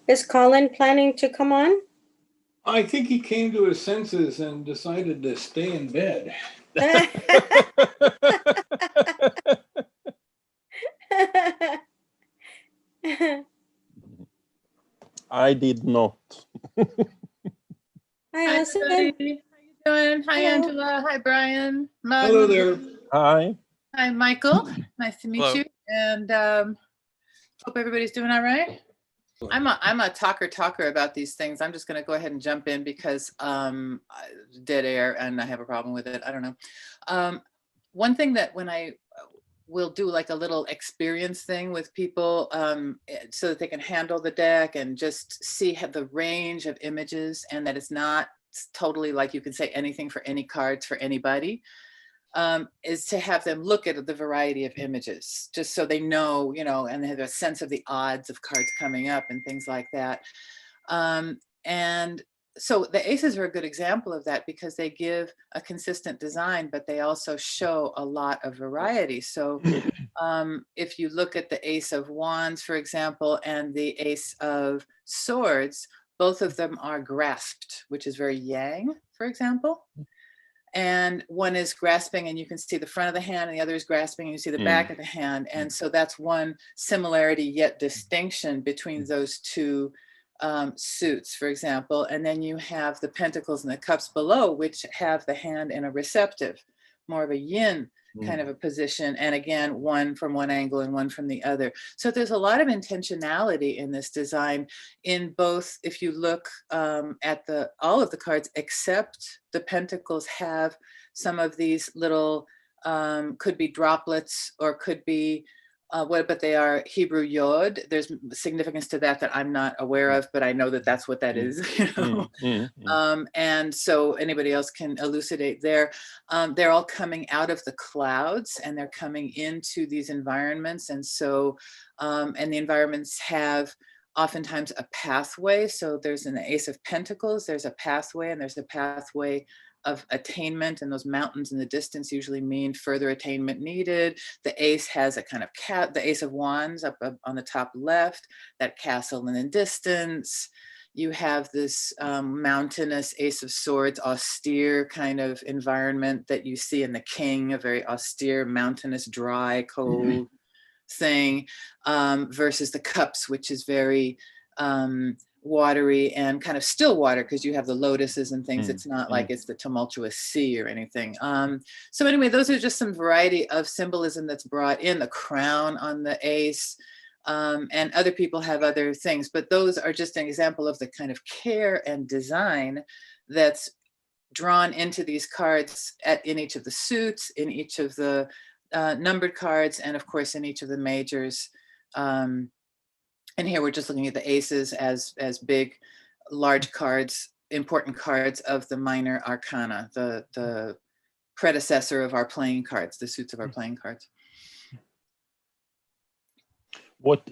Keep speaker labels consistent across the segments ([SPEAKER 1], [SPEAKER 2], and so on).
[SPEAKER 1] Is Colin planning to come on?
[SPEAKER 2] I think he came to his senses and decided to stay in bed.
[SPEAKER 3] I did not.
[SPEAKER 1] Hi,
[SPEAKER 4] everybody. How you doing? Hi,
[SPEAKER 1] Hello.
[SPEAKER 4] Angela. Hi, Brian. Mug.
[SPEAKER 2] Hello there.
[SPEAKER 3] Hi.
[SPEAKER 4] Hi, Michael. Nice to meet
[SPEAKER 5] Hello.
[SPEAKER 4] you. And hope everybody's doing all right. I'm a talker about these things. I'm just going to go ahead and jump in because dead air, and I have a problem with it. I don't know. One thing that when I will do like a little experience thing with people so that they can handle the deck and just see the range of images, and that it's not totally like you can say anything for any cards for anybody, is to have them look at the variety of images, just so they know, and they have a sense of the odds of cards coming up and things like that. And so the aces are a good example of that because they give a consistent design, but they also show a lot of variety. So if you look at the Ace of Wands, for example, and the Ace of Swords, both of them are grasped, which is very yang, for example. And one is grasping and you can see the front of the hand, and the other is grasping and you see the back of the hand. And so that's one similarity yet distinction between those two suits, for example. And then you have the Pentacles and the Cups below, which have the hand in a receptive, more of a yin kind of a position. And again, one from one angle and one from the other. So there's a lot of intentionality in this design in both. If you look at all of the cards except the Pentacles have some of these little, could be droplets or could be but they are Hebrew yod. There's significance to that I'm not aware of, but I know that that's what that is. And so anybody else can elucidate there. They're all coming out of the clouds and they're coming into these environments. And so, and the environments have oftentimes a pathway. So there's an Ace of Pentacles, there's a pathway, and there's a pathway of attainment, and those mountains in the distance usually mean further attainment needed. The ace has a kind of the Ace of Wands up on the top left, that castle in the distance. You have this mountainous Ace of Swords, austere kind of environment that you see in the King, a very austere, mountainous, dry, cold thing, versus the Cups, which is very watery and kind of still water, because you have the lotuses and things. It's not like it's the tumultuous sea or anything. So anyway, those are just some variety of symbolism that's brought in. The crown on the ace, and other people have other things, but those are just an example of the kind of care and design that's drawn into these cards in each of the suits, in each of the numbered cards, and of course in each of the majors. And here we're just looking at the aces as big, large cards, important cards of the minor arcana, the predecessor of our playing cards, the suits of our playing cards.
[SPEAKER 3] What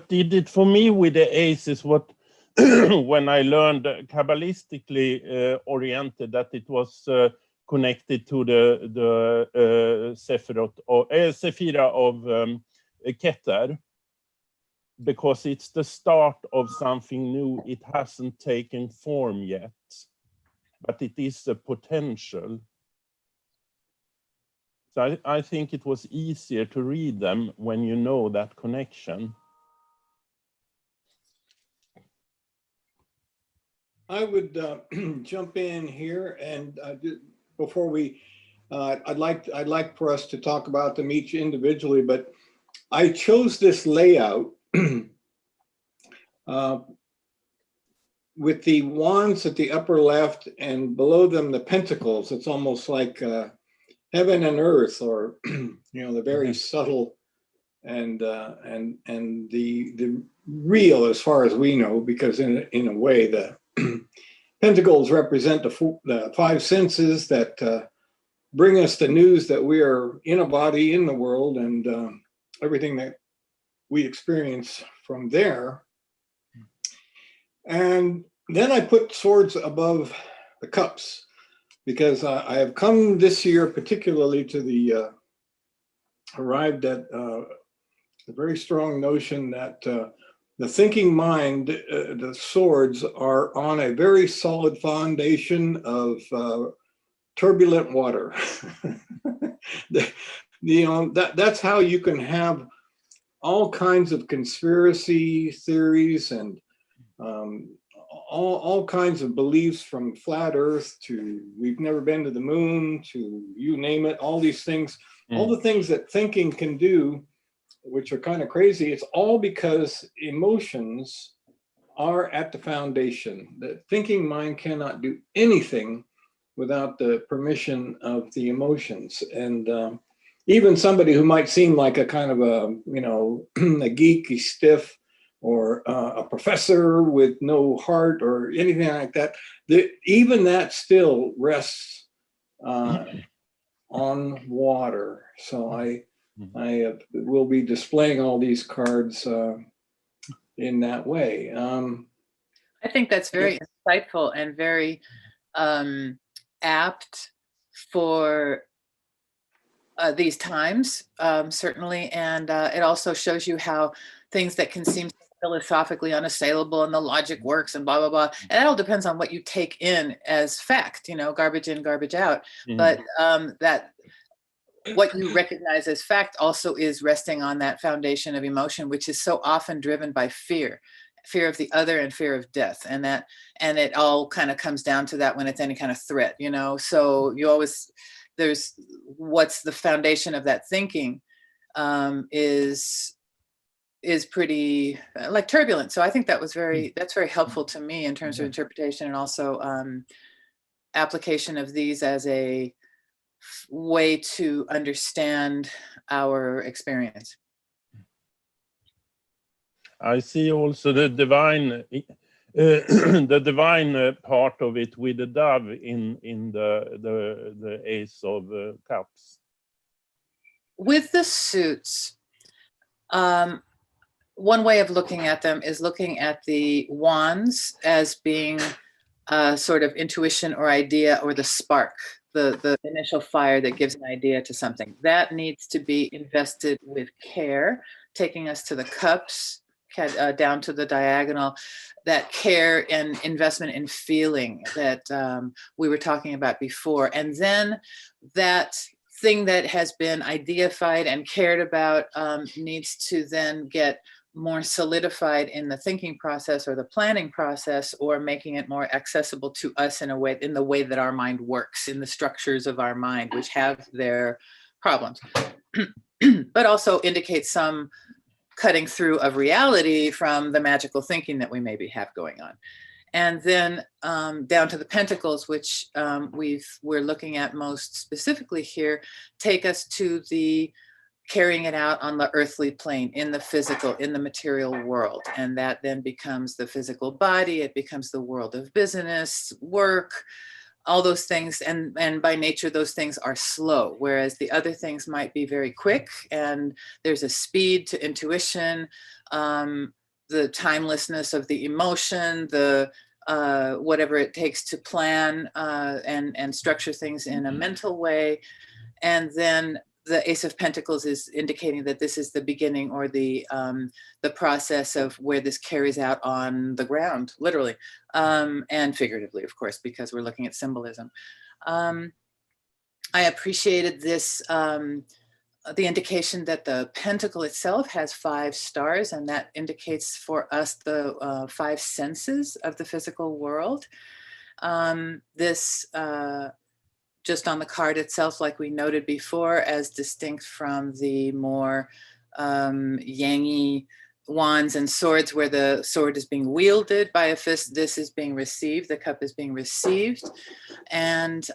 [SPEAKER 3] did it for me with the aces, what when I learned Kabbalistically oriented, that it was connected to the Sephirot or Sephira of Keter, because it's the start of something new. It hasn't taken form yet, but it is a potential. So I think it was easier to read them when you know that connection.
[SPEAKER 2] I would jump in here, and before we, I'd like for us to talk about them each individually, but I chose this layout with the wands at the upper left and below them the pentacles. It's almost like heaven and earth, or the very subtle and the real as far as we know, because in a way the pentacles represent the five senses that bring us the news that we are in a body in the world, and everything that we experience from there. And then I put swords above the cups, because I have come this year particularly to the arrived at a very strong notion that the thinking mind, the swords are on a very solid foundation of turbulent water. That's how you can have all kinds of conspiracy theories and all kinds of beliefs, from flat earth to we've never been to the moon to you name it, all these things, all the things that thinking can do, which are kind of crazy. It's all because emotions are at the foundation. The thinking mind cannot do anything without the permission of the emotions. And even somebody who might seem like a kind of a, a geeky stiff, or a professor with no heart or anything like that, even that still rests on water. So I will be displaying all these cards in that way.
[SPEAKER 4] I think that's very insightful and very apt for these times, certainly. And it also shows you how things that can seem philosophically unassailable and the logic works and blah, blah, blah. And that all depends on what you take in as fact, garbage in, garbage out. But that what you recognize as fact also is resting on that foundation of emotion, which is so often driven by fear of the other and fear of death. And it all kind of comes down to that when it's any kind of threat, so you always, there's what's the foundation of that thinking is pretty like turbulent. So I think that's very helpful to me in terms of interpretation, and also application of these as a way to understand our experience.
[SPEAKER 3] I see also the divine, the divine part of it with the dove in the Ace of Cups.
[SPEAKER 4] With the suits, one way of looking at them is looking at the wands as being sort of intuition or idea, or the spark, the initial fire that gives an idea to something. That needs to be invested with care, taking us to the cups, down to the diagonal, that care and investment in feeling that we were talking about before. And then that thing that has been ideified and cared about needs to then get more solidified in the thinking process or the planning process, or making it more accessible to us in the way that our mind works, in the structures of our mind, which have their problems, but also indicate some cutting through of reality from the magical thinking that we maybe have going on. And then down to the Pentacles, which we're looking at most specifically here, take us to the carrying it out on the earthly plane, in the physical, in the material world. And that then becomes the physical body. It becomes the world of business, work, all those things. And by nature, those things are slow, whereas the other things might be very quick. And there's a speed to intuition, the timelessness of the emotion, the whatever it takes to plan and structure things in a mental way. And then the Ace of Pentacles is indicating that this is the beginning, or the process of where this carries out on the ground, literally, and figuratively, of course, because we're looking at symbolism. I appreciated this, the indication that the pentacle itself has 5 stars, and that indicates for us the 5 senses of the physical world. This just on the card itself, like we noted before, as distinct from the more yangy wands and swords, where the sword is being wielded by a fist, this is being received, the cup is being received. And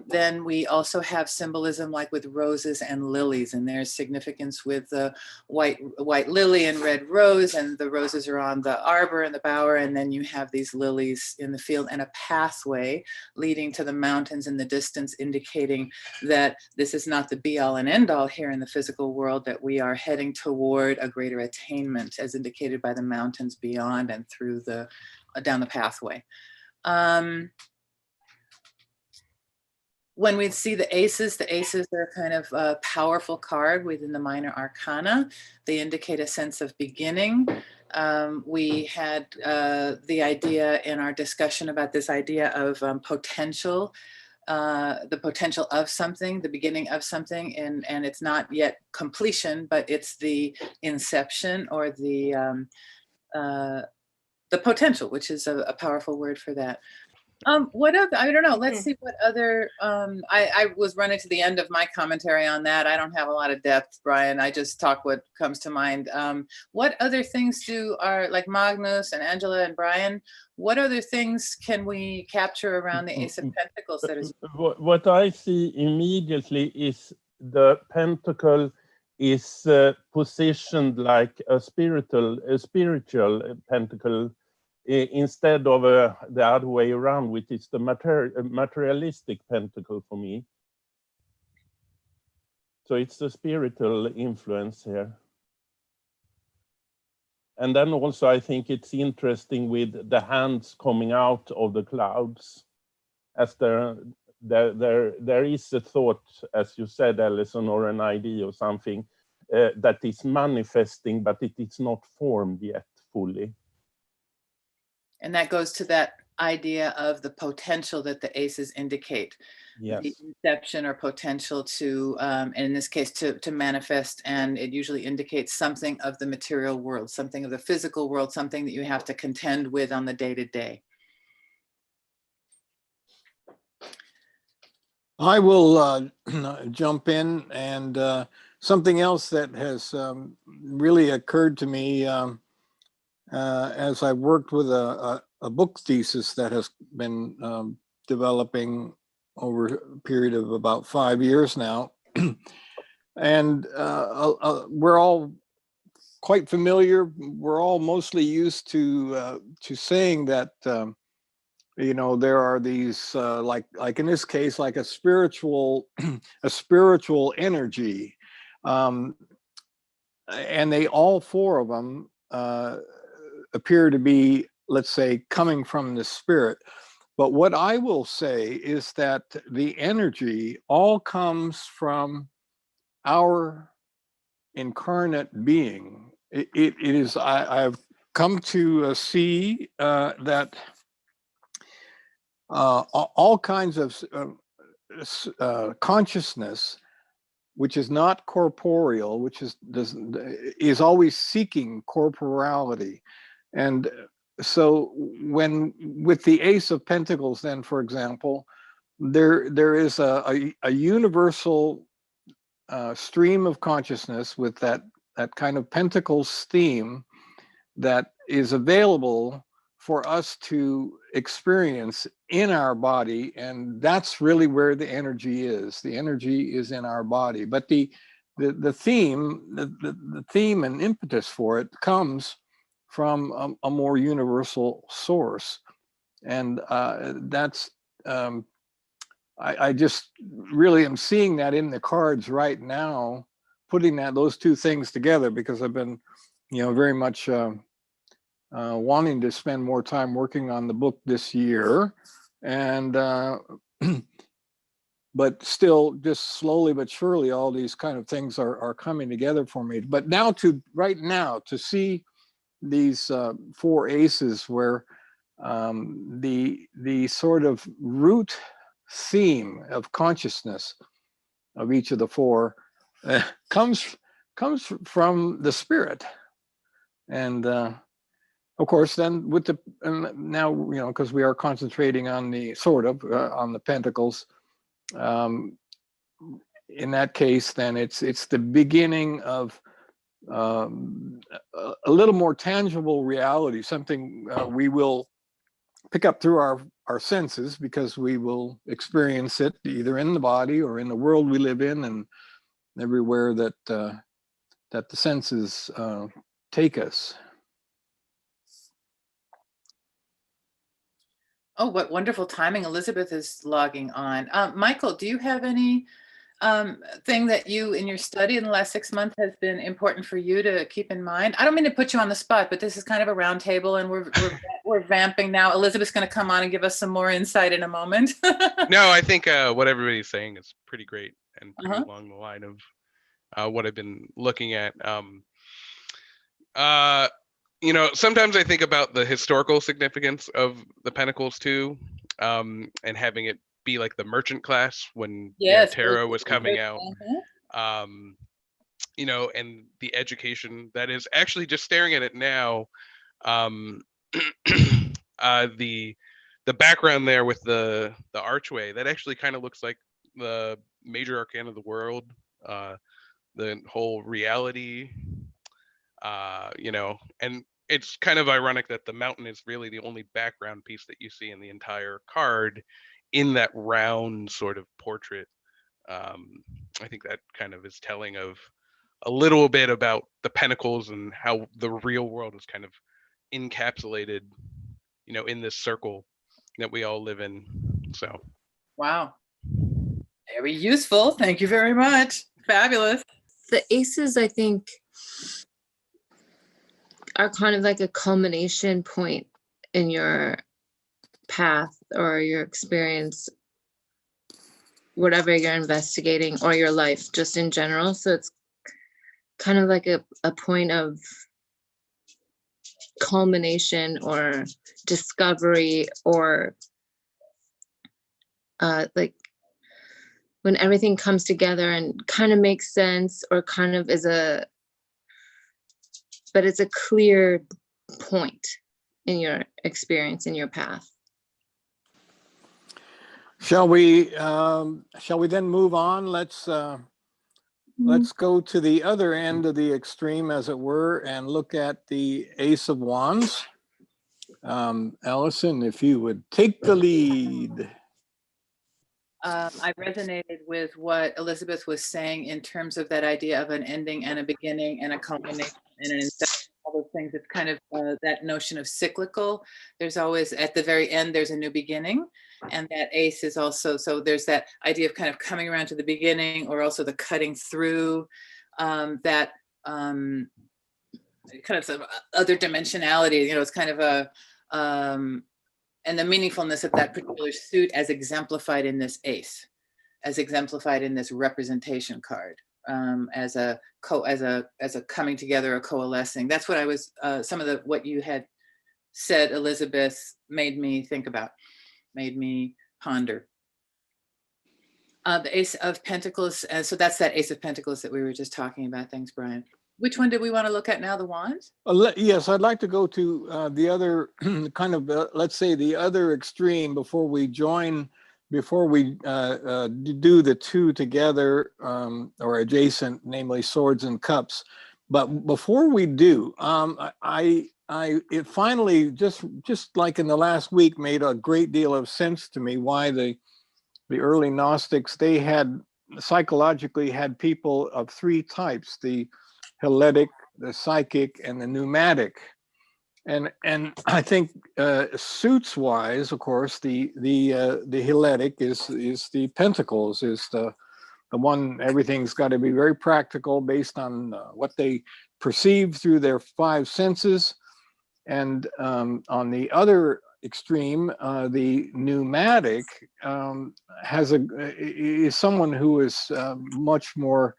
[SPEAKER 4] then we also have symbolism like with roses and lilies, and there's significance with the white lily and red rose, and the roses are on the arbor and the bower, and then you have these lilies in the field, and a pathway leading to the mountains in the distance, indicating that this is not the be all and end all here in the physical world, that we are heading toward a greater attainment, as indicated by the mountains beyond and through the down the pathway. When we see the aces are kind of a powerful card within the minor arcana. They indicate a sense of beginning, We had the idea in our discussion about this idea of potential, the potential of something, the beginning of something, and it's not yet completion, but it's the inception or the potential, which is a powerful word for that. What other, I don't know, let's see what other, I was running to the end of my commentary on that. I don't have a lot of depth, Brian. I just talk what comes to mind. What other things like Magnus and Angela and Brian, what other things can we capture around the Ace of Pentacles that is?
[SPEAKER 3] What I see immediately is the pentacle is positioned like a spiritual pentacle, instead of the other way around, which is the materialistic pentacle for me. So it's the spiritual influence here. And then also I think it's interesting with the hands coming out of the clouds, as there is a thought, as you said, Alison, or an idea or something that is manifesting, but it is not formed yet fully.
[SPEAKER 4] And that goes to that idea of the potential that the aces indicate.
[SPEAKER 3] Yes.
[SPEAKER 4] The inception or potential to, and in this case, to manifest, and it usually indicates something of the material world, something of the physical world, something that you have to contend with on the day-to-day.
[SPEAKER 2] I will jump in, and something else that has really occurred to me as I worked with a book thesis that has been developing over a period of about 5 years now. And we're all quite familiar. We're all mostly used to saying that, you know, there are these, like in this case, like a spiritual energy. And they, all four of them, appear to be, let's say, coming from the spirit. But what I will say is that the energy all comes from our incarnate being. It is, I've come to see that all kinds of consciousness, which is not corporeal, which is always seeking corporality. And so when, with the Ace of Pentacles, then, for example, there is a universal stream of consciousness with that kind of Pentacles theme that is available for us to experience in our body, and that's really where the energy is. The energy is in our body, but the theme, the theme and impetus for it comes from a more universal source, and that's I just really am seeing that in the cards right now, putting those two things together, because I've been, you know, very much wanting to spend more time working on the book this year, and but still, just slowly but surely, all these kind of things are coming together for me. But now, right now to see these four aces, where the sort of root theme of consciousness of each of the four comes from the spirit, and of course, then with now, you know, because we are concentrating on the on the Pentacles, in that case, then it's the beginning of a little more tangible reality, something we will pick up through our senses, because we will experience it either in the body or in the world we live in, and everywhere that the senses take us.
[SPEAKER 4] Oh, what wonderful timing. Elizabeth is logging on. Michael, do you have any thing that you, in your study in the last 6 months, has been important for you to keep in mind? I don't mean to put you on the spot, but this is kind of a round table, and we're vamping now. Elizabeth's going to come on and give us some more insight in a moment.
[SPEAKER 5] No, I think what everybody's saying is pretty great and pretty along the line of what I've been looking at. you know, sometimes I think about the historical significance of the Pentacles too, and having it be like the merchant class when
[SPEAKER 4] Yes.
[SPEAKER 5] tarot was coming out.
[SPEAKER 4] Mhm.
[SPEAKER 5] You know, and the education that is actually just staring at it now. Um, the background there with the archway that actually kind of looks like the major arcana of the world, the whole reality. You know, and it's kind of ironic that the mountain is really the only background piece that you see in the entire card in that round sort of portrait. I think that kind of is telling of a little bit about the Pentacles and how the real world is kind of encapsulated, you know, in this circle that we all live in. So
[SPEAKER 4] Wow. Very useful. Thank you very much. Fabulous.
[SPEAKER 6] The aces, I think, are kind of like a culmination point in your path or your experience, whatever you're investigating, or your life just in general. So it's kind of like a point of culmination or discovery, or like when everything comes together and kind of makes sense, or kind of is but it's a clear point in your experience, in your path.
[SPEAKER 2] Shall we then move on? Let's go to the other end of the extreme, as it were, and look at the Ace of Wands. Allison, if you would take the lead.
[SPEAKER 4] I resonated with what Elizabeth was saying in terms of that idea of an ending and a beginning and a culmination and an inception, all those things. It's kind of that notion of cyclical. There's always, at the very end, there's a new beginning. And that ace is also, so there's that idea of kind of coming around to the beginning, or also the cutting through, that kind of some other dimensionality. You know, it's kind of a, and the meaningfulness of that particular suit as exemplified in this ace, as exemplified in this representation card, as a coming together, a coalescing. That's what I was, some of what you had said, Elizabeth, made me think about, made me ponder. The Ace of Pentacles, so that's that Ace of Pentacles that we were just talking about. Thanks, Brian. Which one did we want to look at now, the Wands?
[SPEAKER 2] Yes, I'd like to go to the other kind of, let's say, the other extreme before we do the two together, or adjacent, namely swords and cups. But before we do, it finally, just like in the last week, made a great deal of sense to me why the early Gnostics, they had psychologically had people of three types: the Heletic, the psychic, and the pneumatic. And I think suits wise, of course, the Heletic is the Pentacles, is the one. Everything's got to be very practical, based on what they perceive through their five senses. And on the other extreme, the pneumatic is someone who is much more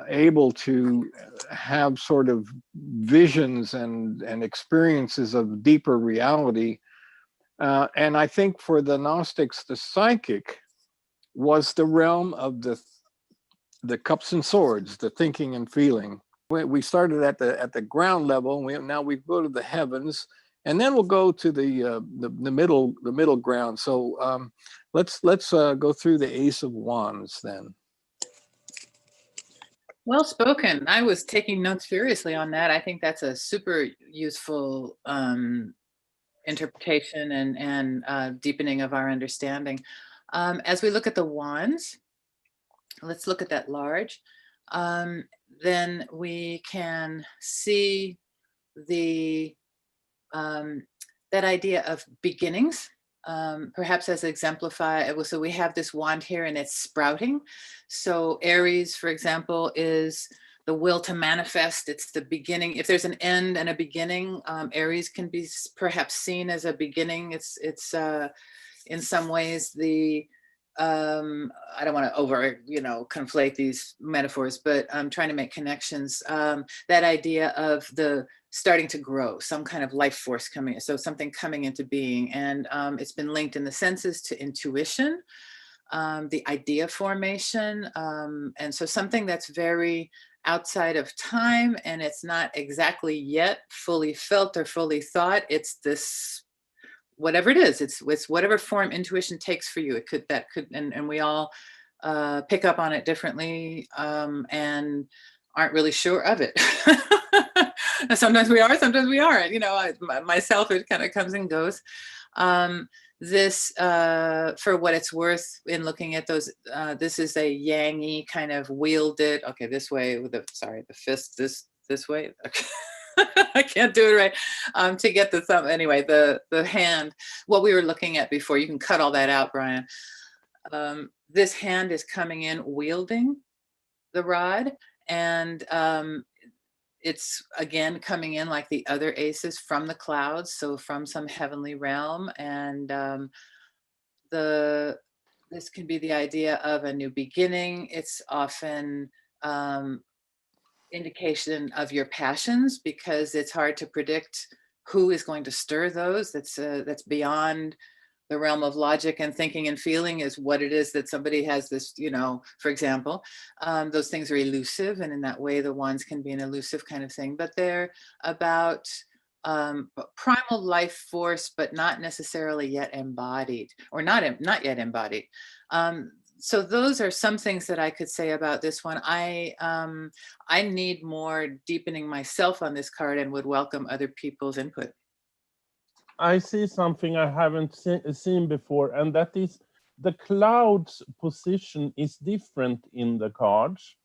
[SPEAKER 2] able to have sort of visions and experiences of deeper reality. And I think for the Gnostics, the psychic was the realm of the cups and swords, the thinking and feeling. We started at the ground level, and now we go to the heavens, and then we'll go to the middle ground. So let's go through the Ace of Wands then.
[SPEAKER 4] Well spoken. I was taking notes furiously on that. I think that's a super useful interpretation and deepening of our understanding. As we look at the wands, let's look at that large. Then we can see the that idea of beginnings. Perhaps as exemplified, so we have this wand here and it's sprouting. So Aries, for example, is the will to manifest. It's the beginning. If there's an end and a beginning, Aries can be perhaps seen as a beginning. It's in some ways the I don't want to over, conflate these metaphors, but I'm trying to make connections. That idea of the starting to grow, some kind of life force coming, so something coming into being. And it's been linked in the senses to intuition, the idea formation. And so something that's very outside of time, and it's not exactly yet fully felt or fully thought. It's this, whatever it is, it's whatever form intuition takes for you. And we all pick up on it differently, and aren't really sure of it. Sometimes we are, sometimes we aren't. Myself, it kind of comes and goes. This, for what it's worth, in looking at those, this is a yangy kind of wielded. Okay, this way with the fist. This way. Okay. I can't do it right. To get the thumb, anyway, the hand, what we were looking at before, you can cut all that out, Brian. This hand is coming in wielding the rod, and it's again coming in like the other aces from the clouds, so from some heavenly realm. And this can be the idea of a new beginning. It's often indication of your passions, because it's hard to predict who is going to stir those. That's beyond the realm of logic and thinking and feeling, is what it is that somebody has this, for example, those things are elusive, and in that way the wands can be an elusive kind of thing, but they're about primal life force, but not necessarily yet embodied, or not yet embodied. So those are some things that I could say about this one. I need more deepening myself on this card, and would welcome other people's input.
[SPEAKER 3] I see something I haven't seen before, and that is the cloud's position is different in the cards.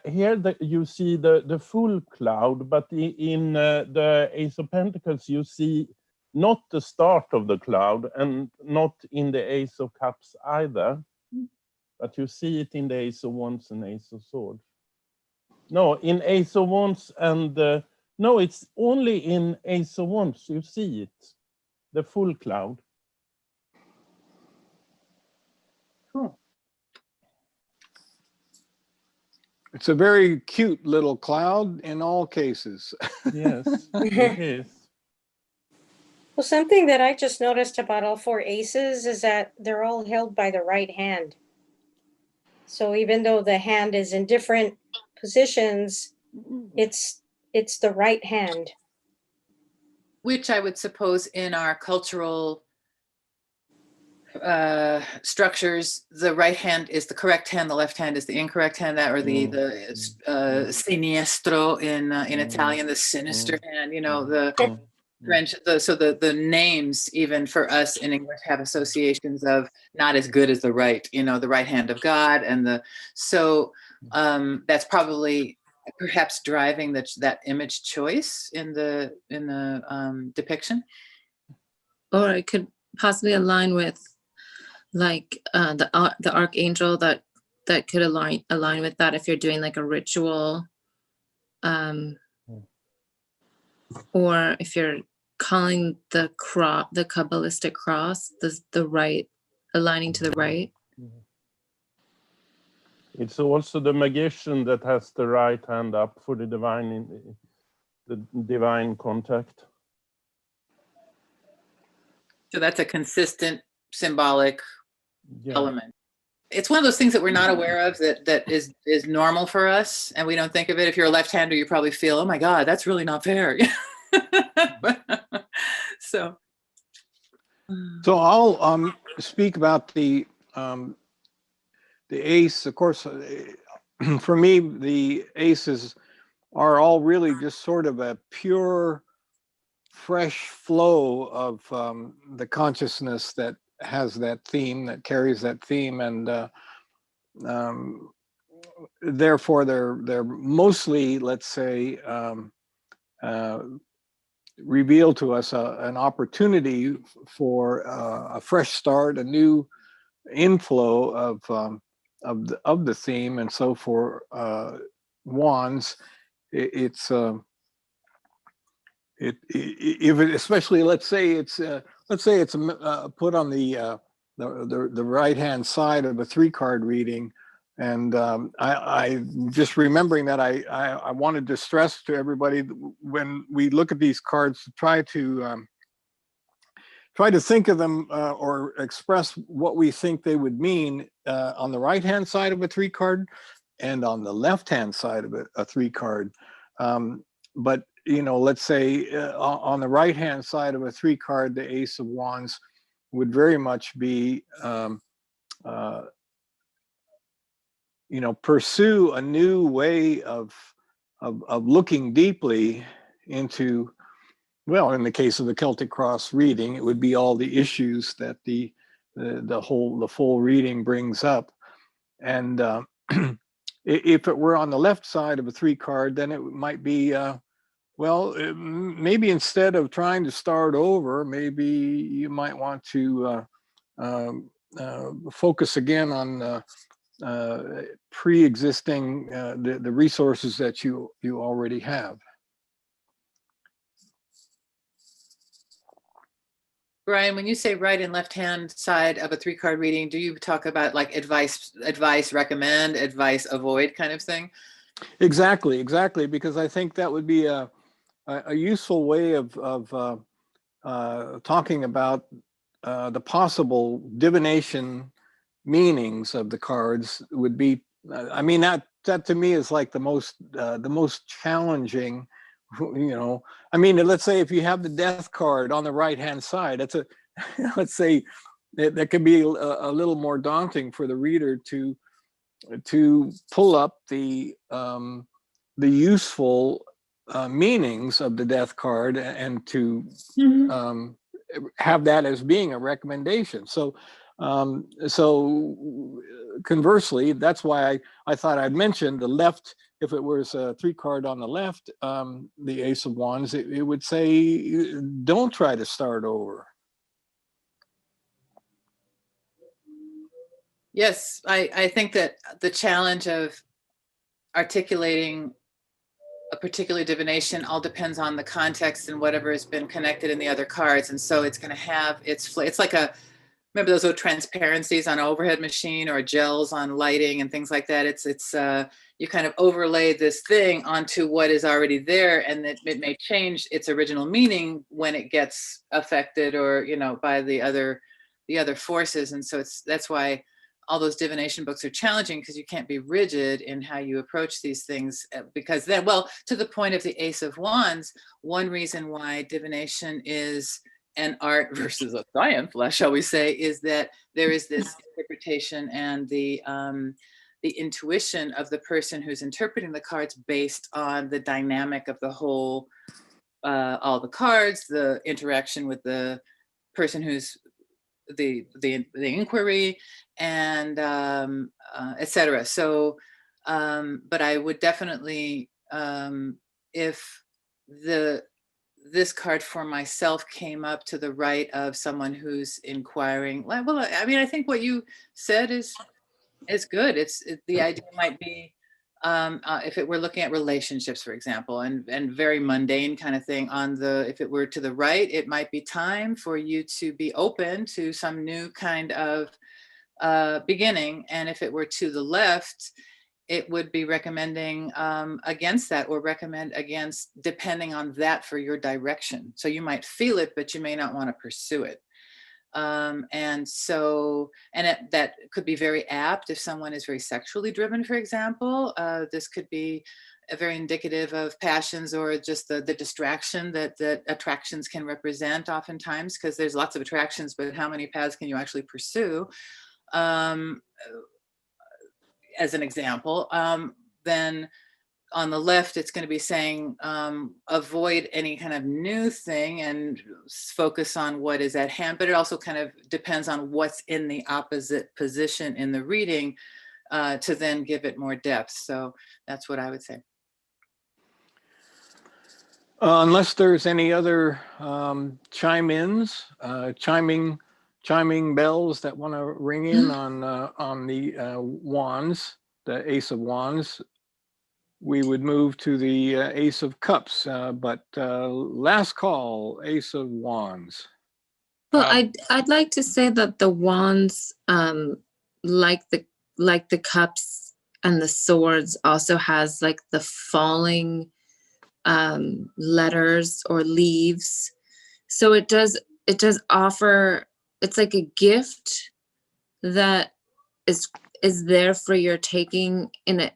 [SPEAKER 3] Here you see the full cloud, but in the Ace of Pentacles you see not the start of the cloud, and not in the Ace of Cups either. But you see it in the Ace of Wands and Ace of Swords. No, in Ace of Wands and no, it's only in Ace of Wands you see it, the full cloud.
[SPEAKER 4] Cool.
[SPEAKER 2] It's a very cute little cloud in all cases.
[SPEAKER 3] Yes, it is.
[SPEAKER 1] Well, something that I just noticed about all four aces is that they're all held by the right hand. So even though the hand is in different positions, it's the right hand.
[SPEAKER 4] Which I would suppose in our cultural structures, the right hand is the correct hand, the left hand is the incorrect hand, or the sinistro in Italian, the sinister hand, the French, so the names even for us in English have associations of not as good as the right, the right hand of God, and so that's probably perhaps driving that image choice in the depiction.
[SPEAKER 6] Or it could possibly align with like the archangel that could align with that if you're doing like a ritual, or if you're calling the Kabbalistic cross the right, aligning to the right.
[SPEAKER 3] It's also the magician that has the right hand up for the divine contact.
[SPEAKER 4] So that's a consistent symbolic element. It's one of those things that we're not aware of, that is normal for us, and we don't think of it. If you're a left-hander, you probably feel, oh my God, that's really not fair. So
[SPEAKER 2] I'll speak about the ace. Of course, for me, the aces are all really just sort of a pure, fresh flow of the consciousness that has that theme, that carries that theme, and therefore they're mostly, let's say, reveal to us an opportunity for a fresh start, a new inflow of the theme. And so for wands, especially let's say it's put on the the right-hand side of a 3-card reading. And I just remembering that I wanted to stress to everybody when we look at these cards to try to think of them or express what we think they would mean on the right-hand side of a 3-card and on the left-hand side of a 3-card. But let's say on the right-hand side of a 3-card, the Ace of Wands would very much be pursue a new way of looking deeply into, well, in the case of the Celtic Cross reading, it would be all the issues that the full reading brings up. And if it were on the left side of a 3-card, then it might be, maybe instead of trying to start over, maybe you might want to focus again on pre-existing the resources that you already have.
[SPEAKER 4] Brian, when you say right and left hand side of a 3-card reading, do you talk about like advice recommend, advice avoid kind of thing?
[SPEAKER 2] Exactly, because I think that would be a useful way of talking about the possible divination meanings of the cards. Would be, I mean, that to me is like the most challenging. I mean, let's say if you have the Death card on the right hand side, that's a let's say that could be a little more daunting for the reader to pull up the useful meanings of the Death card and to have that as being a recommendation. So conversely, that's why I thought I'd mention the left. If it was a 3-card on the left, the Ace of Wands, it would say, don't try to start over.
[SPEAKER 4] Yes, I think that the challenge of articulating a particular divination all depends on the context and whatever has been connected in the other cards. And so it's going to have it's like remember those old transparencies on an overhead machine or gels on lighting and things like that. It's you kind of overlay this thing onto what is already there, and it may change its original meaning when it gets affected or by the other forces. And so that's why all those divination books are challenging, because you can't be rigid in how you approach these things, because then, well, to the point of the Ace of Wands, one reason why divination is an art versus a science, shall we say, is that there is this interpretation and the intuition of the person who's interpreting the cards based on the dynamic of the whole, all the cards, the interaction with the person who's the inquiry, and etc. So, but I would definitely, if this card for myself came up to the right of someone who's inquiring, well, I mean, I think what you said is good. The idea might be, if it were looking at relationships, for example, and very mundane kind of thing, if it were to the right, it might be time for you to be open to some new kind of beginning. And if it were to the left, it would be recommending against that, or recommend against, depending on that for your direction. So you might feel it, but you may not want to pursue it. And that could be very apt if someone is very sexually driven, for example. This could be very indicative of passions, or just the distraction that attractions can represent oftentimes, because there's lots of attractions, but how many paths can you actually pursue? As an example, then on the left, it's going to be saying avoid any kind of new thing and focus on what is at hand. But it also kind of depends on what's in the opposite position in the reading to then give it more depth. So that's what I would say.
[SPEAKER 2] Unless there's any other chiming bells that want to ring in on the wands, the Ace of Wands, we would move to the Ace of Cups. But last call, Ace of Wands.
[SPEAKER 6] Well, I'd like to say that the wands, like the cups and the swords, also has like the falling letters or leaves. So it does offer, it's like a gift that is there for your taking in it,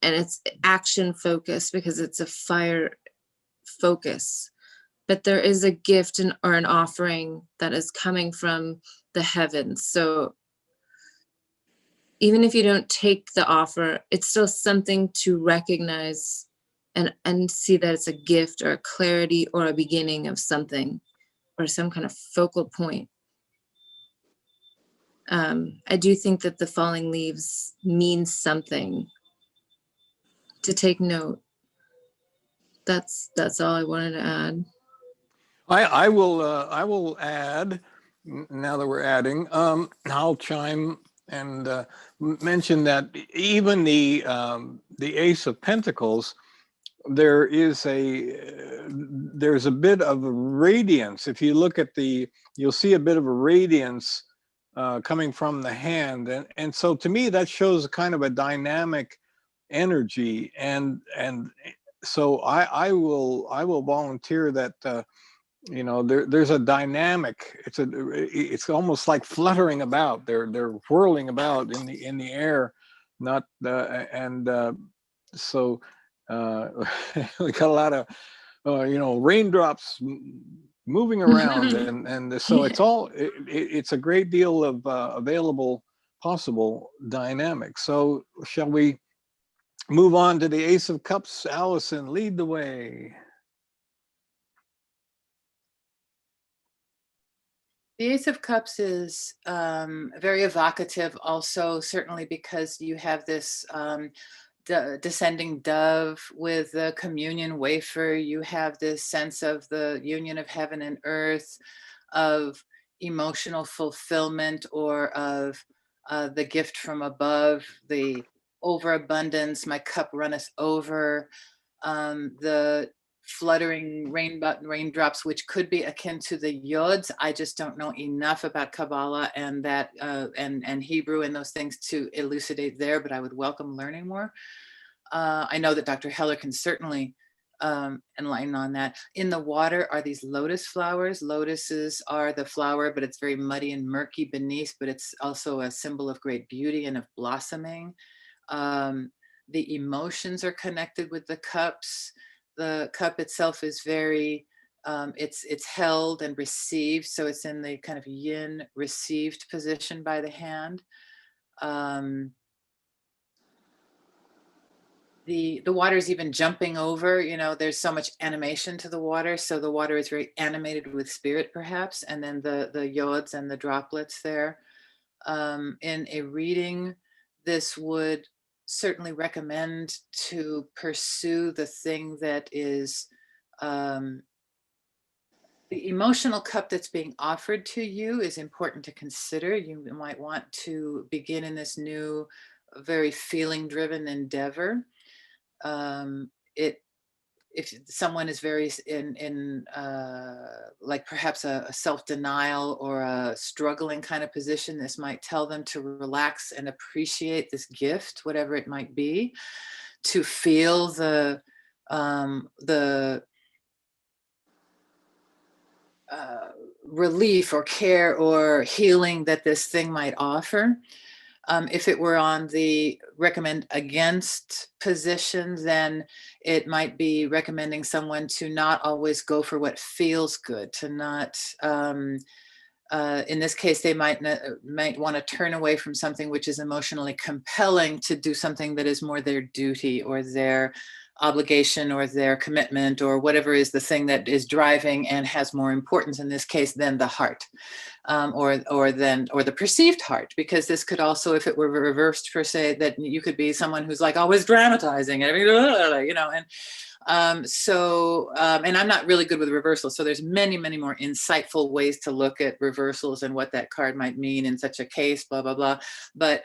[SPEAKER 6] and it's action focused because it's a fire focus. But there is a gift or an offering that is coming from the heavens. So even if you don't take the offer, it's still something to recognize and see that it's a gift or a clarity or a beginning of something or some kind of focal point. I do think that the falling leaves means something to take note. That's all I wanted to add.
[SPEAKER 2] I will add, now that we're adding, I'll chime and mention that even the Ace of Pentacles, there's a bit of a radiance. If you look at you'll see a bit of a radiance coming from the hand, and so to me that shows kind of a dynamic energy, and so I will volunteer that there's a dynamic. It's almost like fluttering about. They're whirling about in the air, not so we got a lot of raindrops moving around, and so it's a great deal of available possible dynamics. So shall we move on to the Ace of Cups? Allison, lead the way.
[SPEAKER 4] The Ace of Cups is very evocative also, certainly because you have this descending dove with the communion wafer. You have this sense of the union of heaven and earth, of emotional fulfillment, or of the gift from above, the overabundance, my cup runneth over, the fluttering raindrops, which could be akin to the yods. I just don't know enough about Kabbalah and that and Hebrew and those things to elucidate there, but I would welcome learning more. I know that Dr. Heller can certainly enlighten on that. In the water are these lotus flowers. Lotuses are the flower, but it's very muddy and murky beneath, but it's also a symbol of great beauty and of blossoming. The emotions are connected with the cups. The cup itself is very, it's held and received. So it's in the kind of yin received position by the hand. The water is even jumping over, there's so much animation to the water. So the water is very animated with spirit perhaps. And then the yods and the droplets there. In a reading, this would certainly recommend to pursue the thing that is the emotional cup that's being offered to you is important to consider. You might want to begin in this new, very feeling driven endeavor. If someone is very in like perhaps a self-denial or a struggling kind of position, this might tell them to relax and appreciate this gift, whatever it might be, to feel the relief or care or healing that this thing might offer. If it were on the recommend against position, then it might be recommending someone to not always go for what feels good, to not, in this case, they might want to turn away from something which is emotionally compelling to do something that is more their duty or their obligation or their commitment or whatever is the thing that is driving and has more importance in this case than the heart. Or the perceived heart, because this could also, if it were reversed per se, that you could be someone who's like always dramatizing and and I'm not really good with reversals, so there's many more insightful ways to look at reversals and what that card might mean in such a case, blah blah blah. But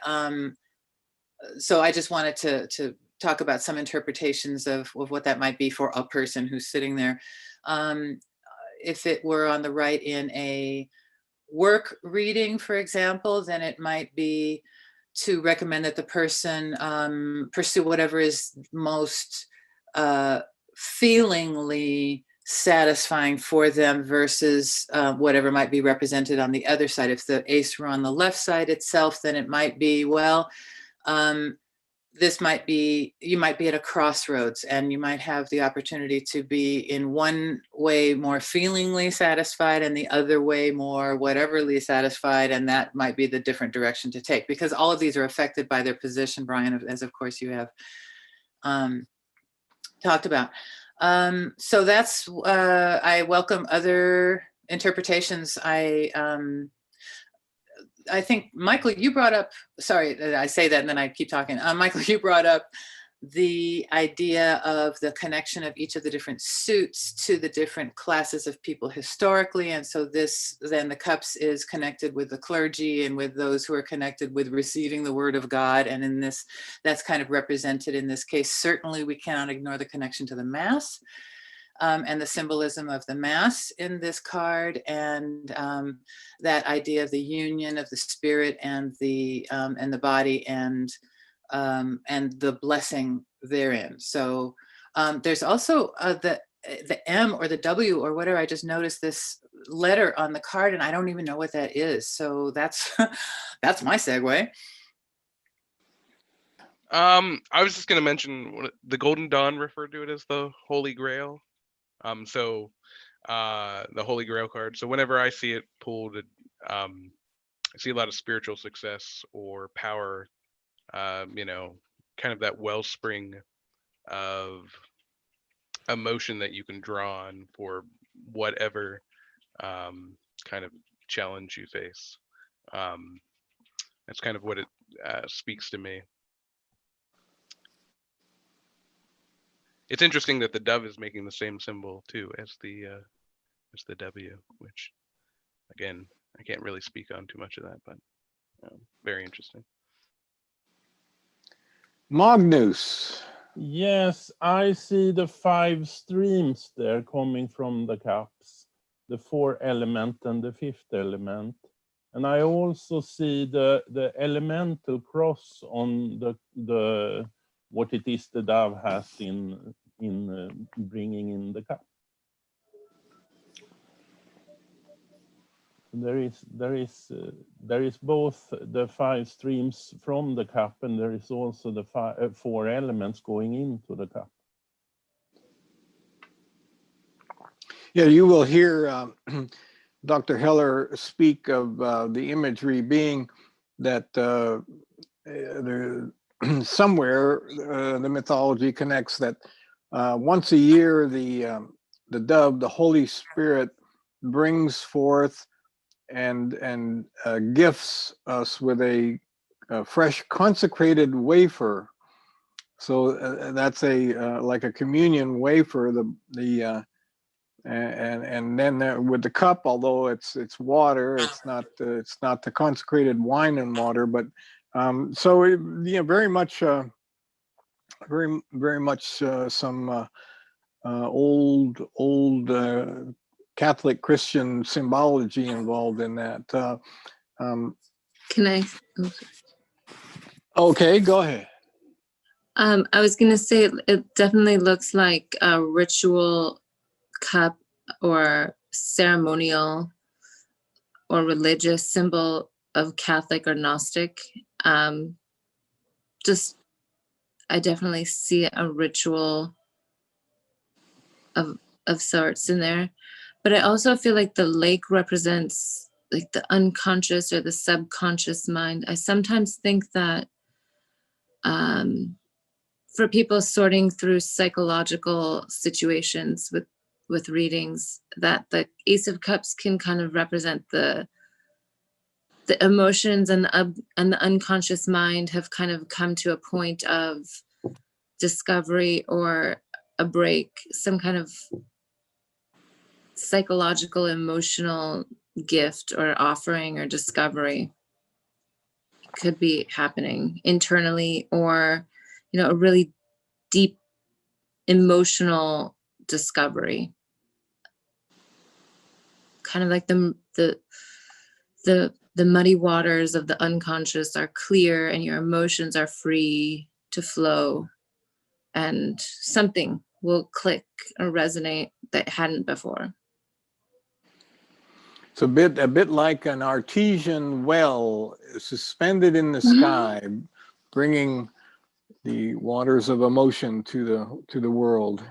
[SPEAKER 4] so I just wanted to talk about some interpretations of what that might be for a person who's sitting there. If it were on the right in a work reading, for example, then it might be to recommend that the person pursue whatever is most feelingly satisfying for them versus whatever might be represented on the other side. If the ace were on the left side itself, then it might be, well, this might be, you might be at a crossroads and you might have the opportunity to be in one way more feelingly satisfied and the other way more whateverly satisfied. And that might be the different direction to take, because all of these are affected by their position, Brian, as of course you have talked about. So that's, I welcome other interpretations. I think, Michael, you brought up, sorry, I say that and then I keep talking. Michael, you brought up the idea of the connection of each of the different suits to the different classes of people historically. And so this, then the cups is connected with the clergy and with those who are connected with receiving the word of God. And in this, that's kind of represented in this case. Certainly we cannot ignore the connection to the Mass. And the symbolism of the Mass in this card, and that idea of the union of the spirit and the body, and the blessing therein. So there's also the M or the W or whatever. I just noticed this letter on the card, and I don't even know what that is. So that's that's my segue.
[SPEAKER 5] I was just going to mention what the Golden Dawn referred to it as the Holy Grail. So the Holy Grail card. So whenever I see it pulled, I see a lot of spiritual success or power, you know, kind of that wellspring of emotion that you can draw on for whatever kind of challenge you face. That's kind of what it speaks to me. It's interesting that the dove is making the same symbol too as the W, which again, I can't really speak on too much of that, but very interesting.
[SPEAKER 2] Magnus.
[SPEAKER 3] Yes, I see the 5 streams there coming from the cups, the 4 element and the 5th element. And I also see the elemental cross on the what it is the dove has in bringing in the cup. There is both the 5 streams from the cup, and there is also the 4 elements going into the cup.
[SPEAKER 2] Yeah, you will hear Dr. Heller speak of the imagery being that there, somewhere the mythology connects that once a year the dove, the Holy Spirit, brings forth and gifts us with a fresh consecrated wafer. So that's a like a communion wafer. And then with the cup, although it's water, it's not the consecrated wine and water, but so it, you know, very much some old Catholic Christian symbology involved in that.
[SPEAKER 6] Can I?
[SPEAKER 2] Okay, go ahead.
[SPEAKER 6] I was going to say it definitely looks like a ritual cup or ceremonial or religious symbol of Catholic or Gnostic. Just, I definitely see a ritual of sorts in there. But I also feel like the lake represents like the unconscious or the subconscious mind. I sometimes think that for people sorting through psychological situations with readings, that the Ace of Cups can kind of represent the emotions and the unconscious mind have kind of come to a point of discovery or a break, some kind of psychological, emotional gift or offering or discovery could be happening internally, or, you know, a really deep emotional discovery. Kind of like the the muddy waters of the unconscious are clear and your emotions are free to flow, and something will click or resonate that hadn't before.
[SPEAKER 2] It's a bit like an artesian well suspended in the sky, bringing the waters of emotion to the world.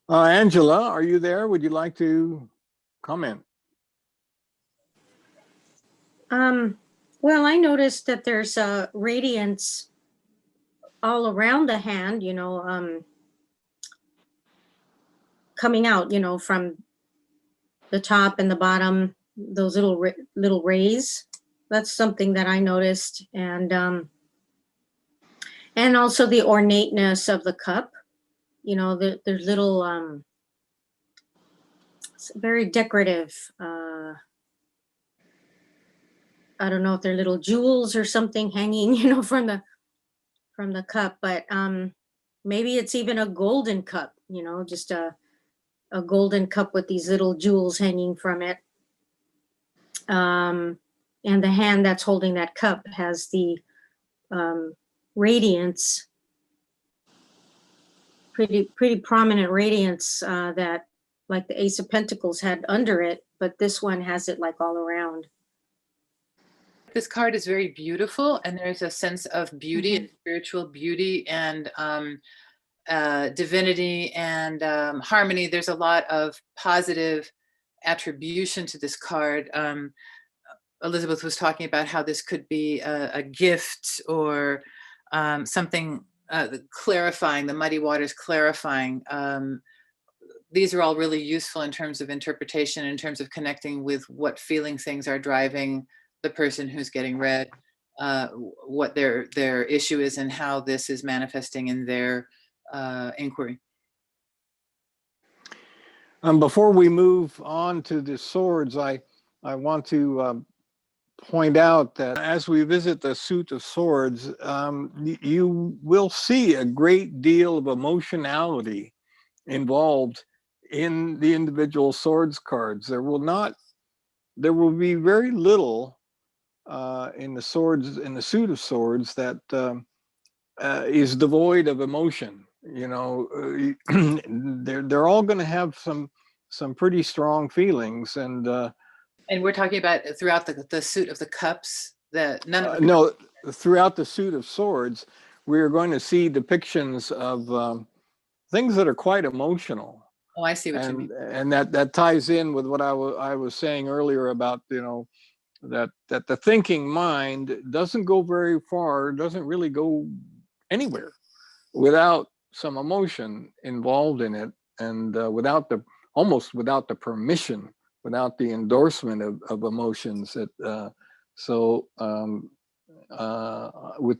[SPEAKER 2] Angela, are you there? Would you like to comment?
[SPEAKER 1] Well, I noticed that there's a radiance all around the hand, you know, coming out, you know, from the top and the bottom, those little rays. That's something that I noticed. And also the ornateness of the cup, you know, there's little, it's very decorative. I don't know if they're little jewels or something hanging, you know, from the cup, but maybe it's even a golden cup, you know, just a golden cup with these little jewels hanging from it. And the hand that's holding that cup has the radiance, pretty prominent radiance that like the Ace of Pentacles had under it, but this one has it like all around.
[SPEAKER 4] This card is very beautiful, and there's a sense of beauty and spiritual beauty and divinity and harmony. There's a lot of positive attribution to this card. Elizabeth was talking about how this could be a gift or something clarifying, the muddy waters clarifying. These are all really useful in terms of interpretation, in terms of connecting with what feeling things are driving the person who's getting read, what their issue is and how this is manifesting in their inquiry.
[SPEAKER 2] Before we move on to the swords, I want to point out that as we visit the suit of swords, you will see a great deal of emotionality involved in the individual swords cards. There will be very little in the suit of swords that is devoid of emotion. You know, they're all going to have some pretty strong feelings, and
[SPEAKER 4] we're talking about throughout the suit of the cups, that none of the
[SPEAKER 2] no, throughout the suit of swords, we are going to see depictions of things that are quite emotional.
[SPEAKER 4] Oh, I see what you mean.
[SPEAKER 2] And that ties in with what I was saying earlier about, you know, that the thinking mind doesn't go very far, doesn't really go anywhere without some emotion involved in it, and almost without the permission, without the endorsement of emotions. With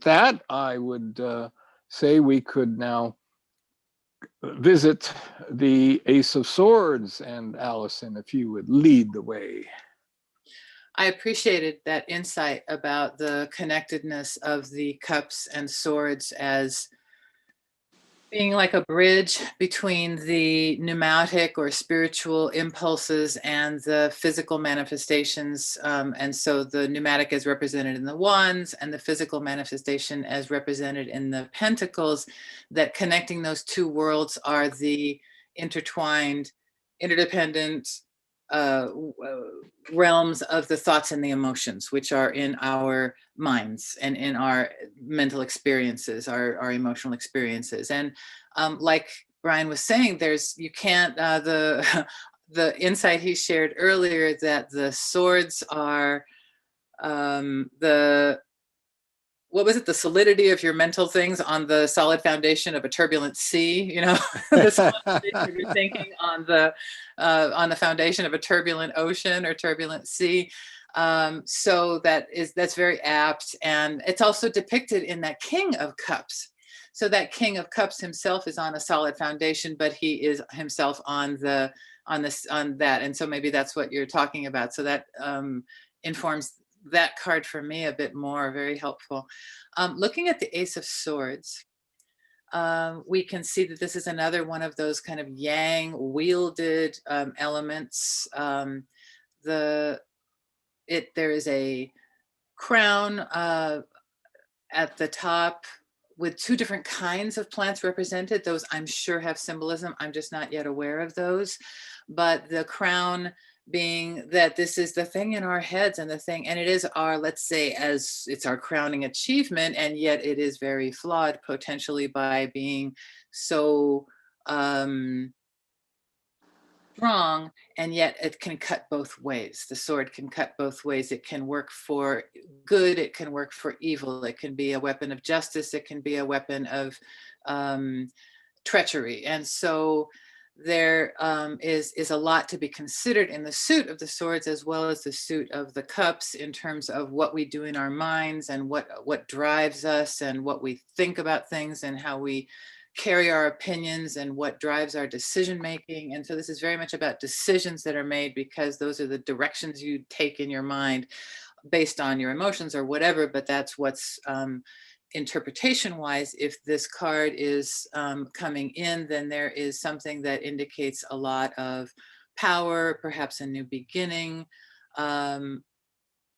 [SPEAKER 2] that, I would say we could now visit the Ace of Swords, and Allison, if you would lead the way.
[SPEAKER 4] I appreciated that insight about the connectedness of the cups and swords as being like a bridge between the pneumatic or spiritual impulses and the physical manifestations. And so the pneumatic is represented in the wands and the physical manifestation as represented in the pentacles, that connecting those two worlds are the intertwined, interdependent realms of the thoughts and the emotions, which are in our minds and in our mental experiences, our emotional experiences. And like Brian was saying, you can't, the insight he shared earlier, that the swords are what was it? The solidity of your mental things on the solid foundation of a turbulent sea, you know, the solid foundation of your thinking on the foundation of a turbulent ocean or turbulent sea. So that's very apt. And it's also depicted in that King of Cups. So that King of Cups himself is on a solid foundation, but he is himself on that. And so maybe that's what you're talking about. So that informs that card for me a bit more. Very helpful. Looking at the Ace of Swords, we can see that this is another one of those kind of yang wielded elements. There is a crown at the top with two different kinds of plants represented. Those I'm sure have symbolism. I'm just not yet aware of those. But the crown being that this is the thing in our heads and the thing, and it is our, let's say, as it's our crowning achievement, and yet it is very flawed potentially by being so strong, and yet it can cut both ways. The sword can cut both ways. It can work for good, it can work for evil. It can be a weapon of justice, it can be a weapon of treachery. And so there is a lot to be considered in the suit of the swords as well as the suit of the cups, in terms of what we do in our minds and what drives us and what we think about things and how we carry our opinions and what drives our decision making. And so this is very much about decisions that are made, because those are the directions you take in your mind based on your emotions or whatever. But that's what's interpretation wise, if this card is coming in, then there is something that indicates a lot of power, perhaps a new beginning,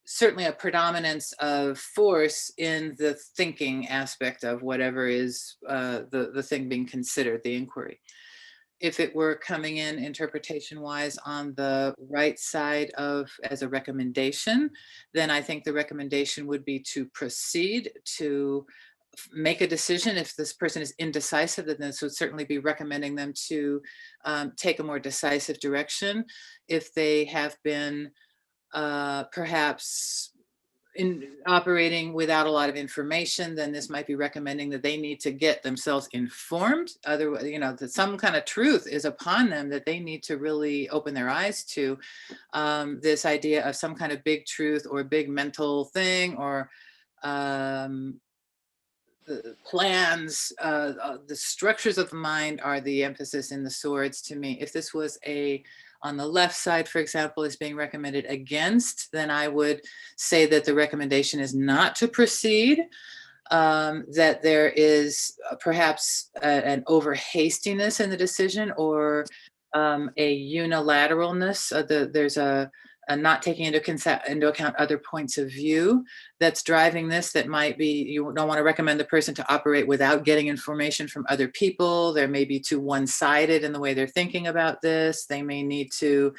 [SPEAKER 4] certainly a predominance of force in the thinking aspect of whatever is the thing being considered, the inquiry. If it were coming in interpretation wise on the right side of as a recommendation, then I think the recommendation would be to proceed, to make a decision. If this person is indecisive, then this would certainly be recommending them to take a more decisive direction. If they have been perhaps operating without a lot of information, then this might be recommending that they need to get themselves informed. Otherwise, that some kind of truth is upon them that they need to really open their eyes to. This idea of some kind of big truth or big mental thing, or the plans, the structures of the mind are the emphasis in the swords to me. If this was on the left side, for example, is being recommended against, then I would say that the recommendation is not to proceed, that there is perhaps an over hastiness in the decision, or a unilateralness. There's a not taking into account other points of view that's driving this. That might be, you don't want to recommend the person to operate without getting information from other people. They may be too one-sided in the way they're thinking about this. They may need to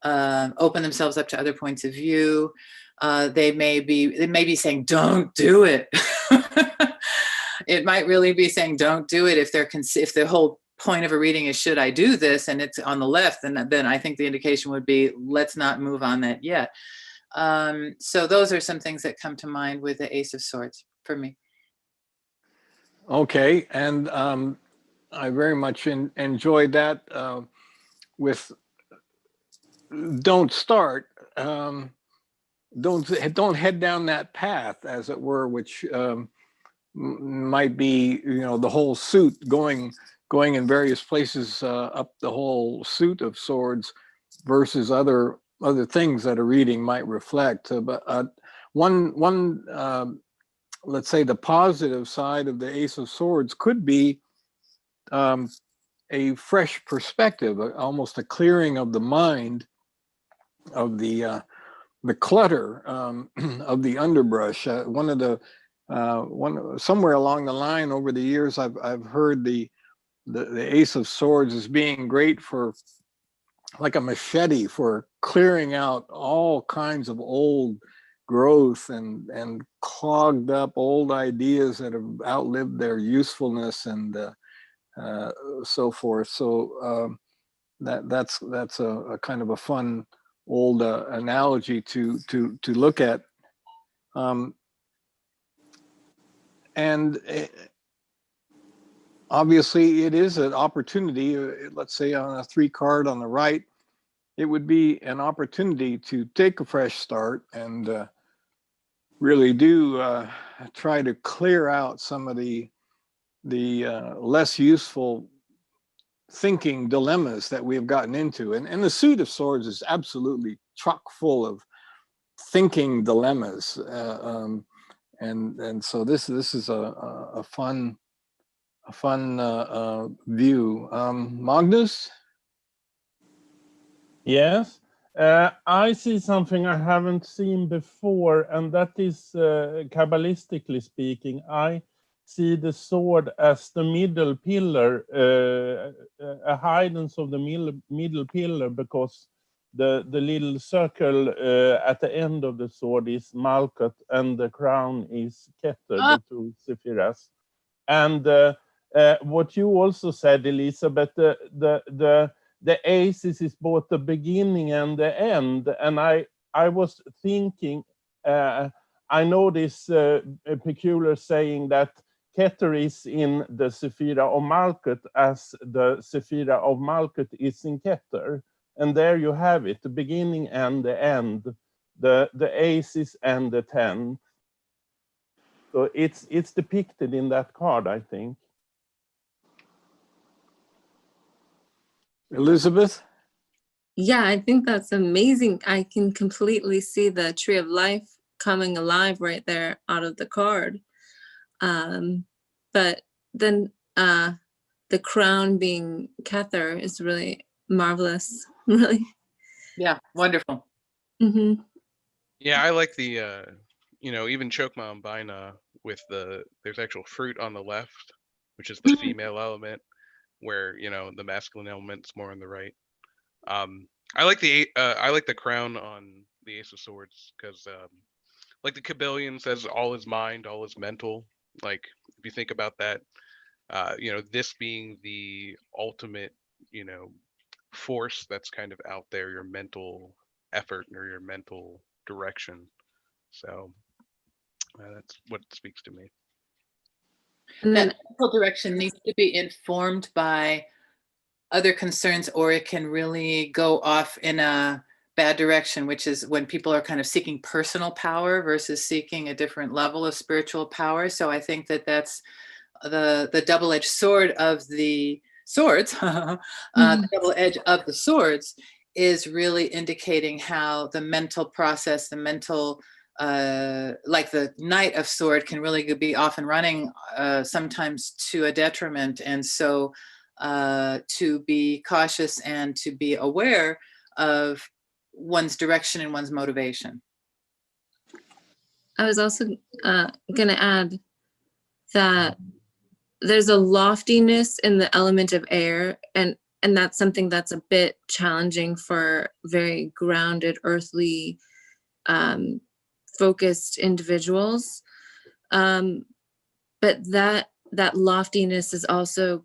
[SPEAKER 4] open themselves up to other points of view. They may be saying, don't do it. It might really be saying, don't do it. If the whole point of a reading is, should I do this, and it's on the left, then I think the indication would be, let's not move on that yet. So those are some things that come to mind with the Ace of Swords for me.
[SPEAKER 2] Okay, and I very much enjoyed that. With don't start, don't head down that path, as it were, which might be, the whole suit going in various places up the whole suit of swords, versus other things that a reading might reflect. But one let's say the positive side of the Ace of Swords could be a fresh perspective, almost a clearing of the mind of the clutter of the underbrush. Somewhere along the line over the years, I've heard the Ace of Swords as being great for, like a machete, for clearing out all kinds of old growth and clogged up old ideas that have outlived their usefulness, and so forth. So that's a kind of a fun old analogy to look at. And obviously it is an opportunity. Let's say on a 3 card on the right, it would be an opportunity to take a fresh start and really do try to clear out some of the less useful thinking dilemmas that we have gotten into. And the Suit of Swords is absolutely chock full of thinking dilemmas. And so this is a fun view. Magnus?
[SPEAKER 3] Yes, I see something I haven't seen before, and that is, Kabbalistically speaking, I see the sword as the middle pillar, a hidence of the middle pillar, because the little circle at the end of the sword is Malkuth, and the crown is Keter, the two Sephiras. And what you also said, Elizabeth, the aces is both the beginning and the end. And I was thinking, I know this peculiar saying that Keter is in the Sephira of Malkuth as the Sephira of Malkuth is in Keter. And there you have it, the beginning and the end, the aces and the 10. So it's depicted in that card, I think.
[SPEAKER 2] Elizabeth?
[SPEAKER 6] Yeah, I think that's amazing. I can completely see the tree of life coming alive right there out of the card. But then the crown being Kether is really marvelous. Really.
[SPEAKER 4] Yeah, wonderful.
[SPEAKER 6] Mm-hmm.
[SPEAKER 5] Yeah, I like the even Chokma Mbina with there's actual fruit on the left, which is the female element, where the masculine element's more on the right. I like the crown on the Ace of Swords, because like the Kabbalion says, all is mind, all is mental. Like, if you think about that, this being the ultimate, force that's kind of out there, your mental effort or your mental direction. So that's what speaks to me.
[SPEAKER 6] And then
[SPEAKER 4] That mental direction needs to be informed by other concerns, or it can really go off in a bad direction, which is when people are kind of seeking personal power versus seeking a different level of spiritual power. So I think that that's the double-edged sword of the swords. The double edge of the swords is really indicating how the mental process, the mental, like the Knight of Sword, can really be off and running, sometimes to a detriment. And so to be cautious and to be aware of one's direction and one's motivation.
[SPEAKER 6] I was also going to add that there's a loftiness in the element of air, and that's something that's a bit challenging for very grounded, earthly, focused individuals. But that loftiness is also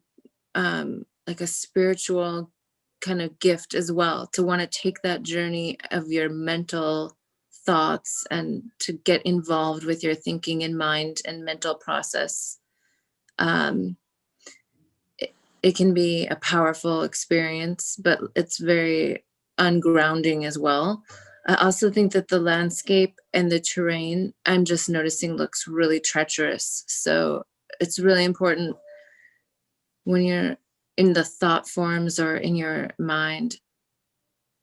[SPEAKER 6] like a spiritual kind of gift as well, to want to take that journey of your mental thoughts and to get involved with your thinking and mind and mental process. It can be a powerful experience, but it's very ungrounding as well. I also think that the landscape and the terrain, I'm just noticing, looks really treacherous. So it's really important when you're in the thought forms or in your mind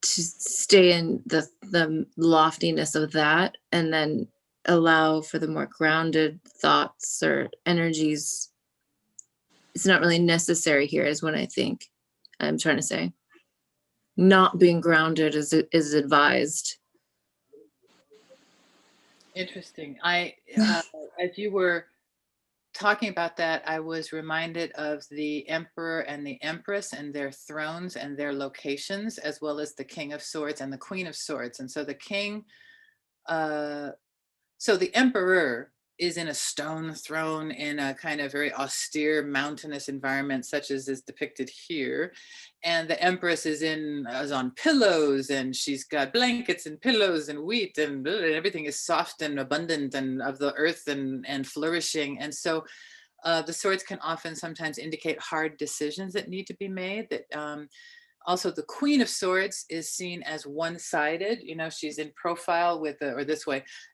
[SPEAKER 6] to stay in the loftiness of that, and then allow for the more grounded thoughts or energies. It's not really necessary here, is what I think I'm trying to say. Not being grounded is advised.
[SPEAKER 4] Interesting. As you were talking about that, I was reminded of the Emperor and the Empress and their thrones and their locations, as well as the King of Swords and the Queen of Swords. And so the king, so the Emperor is in a stone throne in a kind of very austere mountainous environment, such as is depicted here. And the Empress is on pillows, and she's got blankets and pillows and wheat, and everything is soft and abundant and of the earth and flourishing. And so the swords can often sometimes indicate hard decisions that need to be made. That also, the Queen of Swords is seen as one-sided. She's in profile with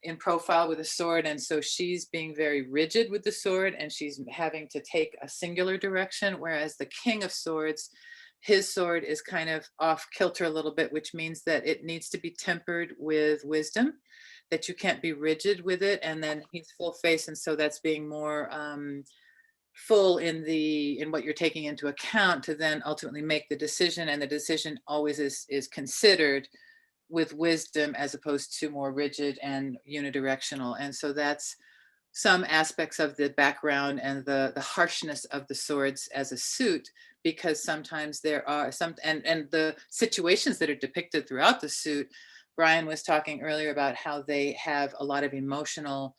[SPEAKER 4] in profile with a sword. And so she's being very rigid with the sword, and she's having to take a singular direction. Whereas the King of Swords, his sword is kind of off kilter a little bit, which means that it needs to be tempered with wisdom, that you can't be rigid with it. And then he's full face. And so that's being more full in what you're taking into account to then ultimately make the decision, and the decision always is considered with wisdom as opposed to more rigid and unidirectional. And so that's some aspects of the background and the harshness of the swords as a suit, because sometimes there are some, and the situations that are depicted throughout the suit. Brian was talking earlier about how they have a lot of emotional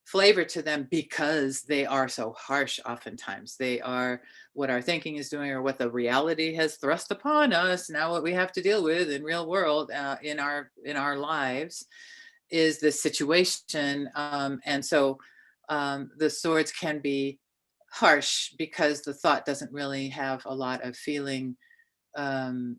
[SPEAKER 4] flavor to them because they are so harsh. Oftentimes they are what our thinking is doing, or what the reality has thrust upon us. Now what we have to deal with in real world, in our lives, is the situation. And so the swords can be harsh because the thought doesn't really have a lot of feeling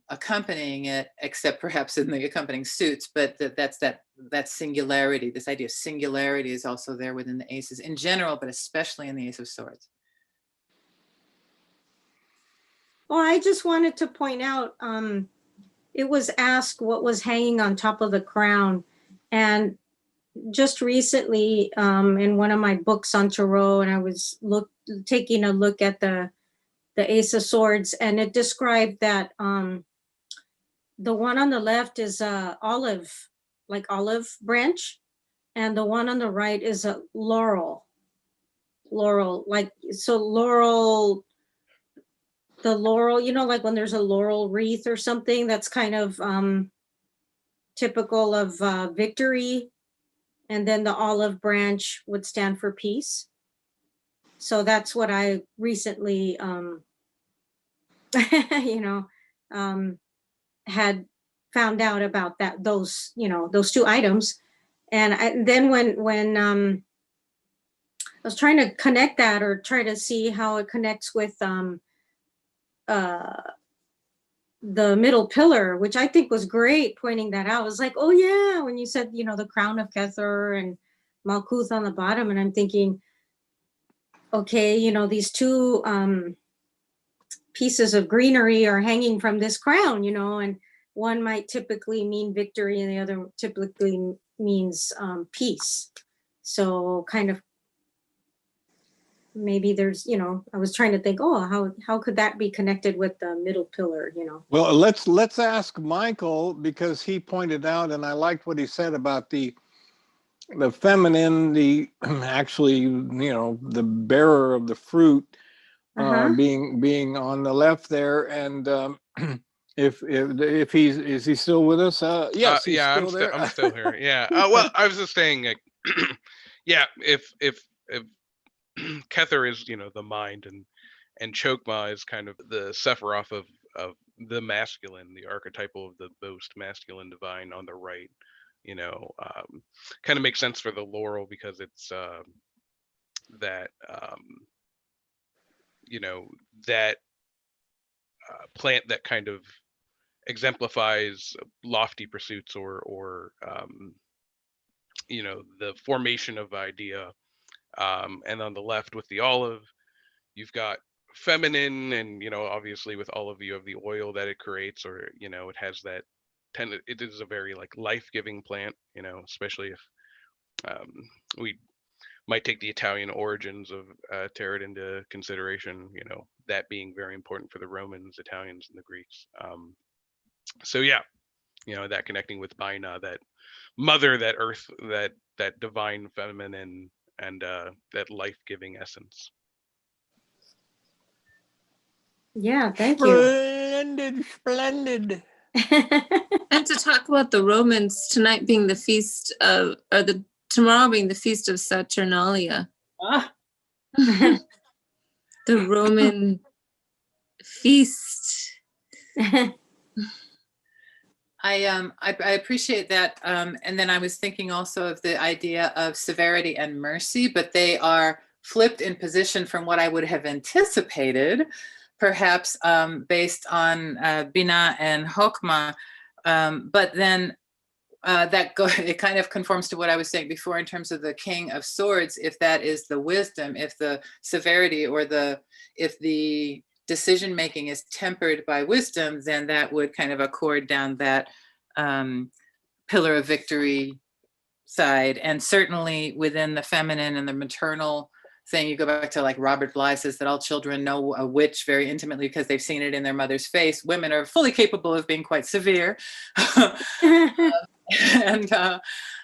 [SPEAKER 4] accompanying it, except perhaps in the accompanying suits. But that singularity, this idea of singularity, is also there within the aces in general, but especially in the Ace of Swords.
[SPEAKER 1] Well, I just wanted to point out, it was asked what was hanging on top of the crown. And just recently, in one of my books on tarot, and I was taking a look at the Ace of Swords, and it described that the one on the left is a olive branch, and the one on the right is a laurel, like, so laurel, the laurel, you know, like when there's a laurel wreath or something, that's kind of typical of victory. And then the olive branch would stand for peace. So that's what I recently, had found out about those two items. And then when I was trying to connect that, or try to see how it connects with the middle pillar, which I think was great, pointing that out. I was like, oh yeah, when you said, the crown of Kether and Malkuth on the bottom, and I'm thinking, okay, these two pieces of greenery are hanging from this crown, and one might typically mean victory and the other typically means peace. So kind of, maybe there's, I was trying to think, oh, how could that be connected with the middle pillar,
[SPEAKER 2] Well, let's ask Michael, because he pointed out, and I liked what he said about the feminine, the actually, the bearer of the fruit, being on the left there. And if is he still with us? Yes, he's
[SPEAKER 5] yeah,
[SPEAKER 2] still there.
[SPEAKER 5] I'm still here. Yeah. Well, I was just saying, like, yeah, if Kether is, the mind, and Chokmah is kind of the Sephiroth of the masculine, the archetypal of the most masculine divine on the right, kind of makes sense for the laurel, because it's that that plant that kind of exemplifies lofty pursuits, or the formation of idea. And on the left with the olive, you've got feminine, and obviously with olive you have the oil that it creates, or it has that it is a very like life-giving plant, especially if we might take the Italian origins of tarot into consideration, that being very important for the Romans, Italians, and the Greeks. So yeah, that connecting with Baina, that mother, that earth, that divine feminine, and that life-giving essence.
[SPEAKER 1] Yeah, thank you.
[SPEAKER 2] Splendid.
[SPEAKER 6] And to talk about the Romans, tonight being the feast of, tomorrow being the feast of Saturnalia.
[SPEAKER 1] Ah.
[SPEAKER 6] The Roman feast.
[SPEAKER 4] I appreciate that. And then I was thinking also of the idea of severity and mercy, but they are flipped in position from what I would have anticipated, perhaps based on Bina and Hokmah. But then it kind of conforms to what I was saying before in terms of the King of Swords. If that is the wisdom, if the severity, or if the decision making is tempered by wisdom, then that would kind of accord down that pillar of victory side. And certainly within the feminine and the maternal thing. You go back to like Robert Bly says that all children know a witch very intimately because they've seen it in their mother's face. Women are fully capable of being quite severe. And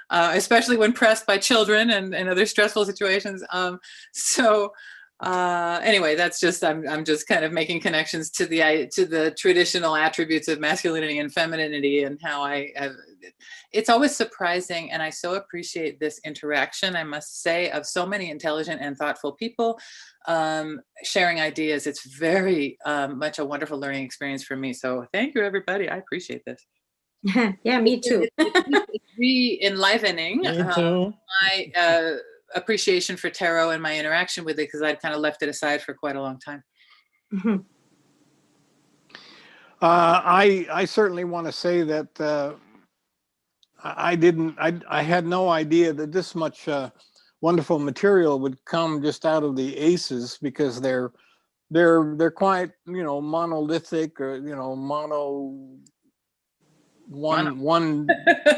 [SPEAKER 4] especially when pressed by children and other stressful situations. Anyway, that's just I'm just kind of making connections to the traditional attributes of masculinity and femininity, and how it's always surprising, and I so appreciate this interaction, I must say, of so many intelligent and thoughtful people sharing ideas. It's very much a wonderful learning experience for me. So thank you, everybody. I appreciate this.
[SPEAKER 1] Yeah, me too.
[SPEAKER 4] It's re-enlivening
[SPEAKER 3] Me too.
[SPEAKER 4] my appreciation for tarot and my interaction with it, because I'd kind of left it aside for quite a long time.
[SPEAKER 1] Mhm.
[SPEAKER 2] I certainly want to say that I had no idea that this much wonderful material would come just out of the aces, because they're quite, monolithic, or one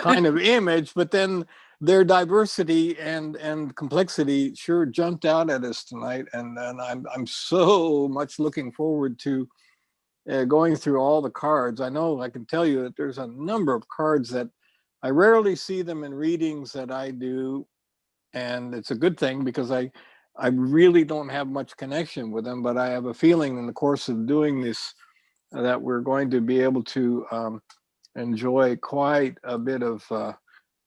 [SPEAKER 2] kind of image, but then their diversity and complexity sure jumped out at us tonight, and I'm so much looking forward to going through all the cards. I know I can tell you that there's a number of cards that I rarely see them in readings that I do, and it's a good thing, because I really don't have much connection with them, but I have a feeling in the course of doing this that we're going to be able to enjoy quite a bit of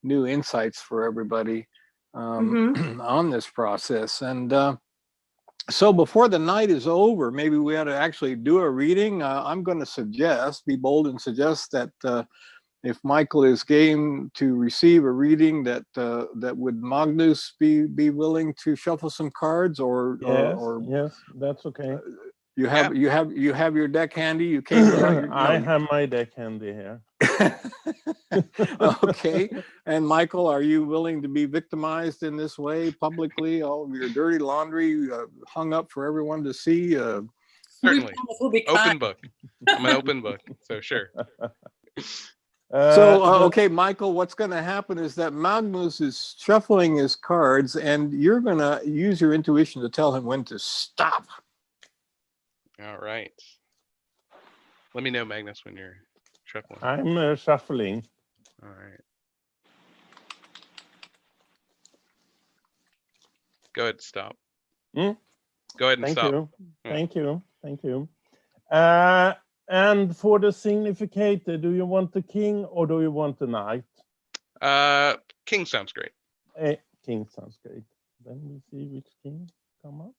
[SPEAKER 2] new insights for everybody on this process. And so before the night is over, maybe we ought to actually do a reading. I'm going to be bold and suggest that if Michael is game to receive a reading, that would Magnus be willing to shuffle some cards, or
[SPEAKER 3] yes, that's okay.
[SPEAKER 2] You have your deck handy. You came without your.
[SPEAKER 3] I have my deck handy here.
[SPEAKER 2] Okay. And Michael, are you willing to be victimized in this way publicly? All of your dirty laundry hung up for everyone to see.
[SPEAKER 5] Certainly. Open book. I'm an open book, so sure.
[SPEAKER 2] Okay, Michael, what's going to happen is that Magnus is shuffling his cards, and you're going to use your intuition to tell him when to stop.
[SPEAKER 5] All right. Let me know, Magnus, when you're shuffling.
[SPEAKER 3] I'm shuffling.
[SPEAKER 5] All right. Go ahead, stop. Go ahead and stop.
[SPEAKER 3] Thank you. And for the significator, do you want the king or do you want the knight?
[SPEAKER 5] King sounds great.
[SPEAKER 3] King sounds great. Then we see which king come up.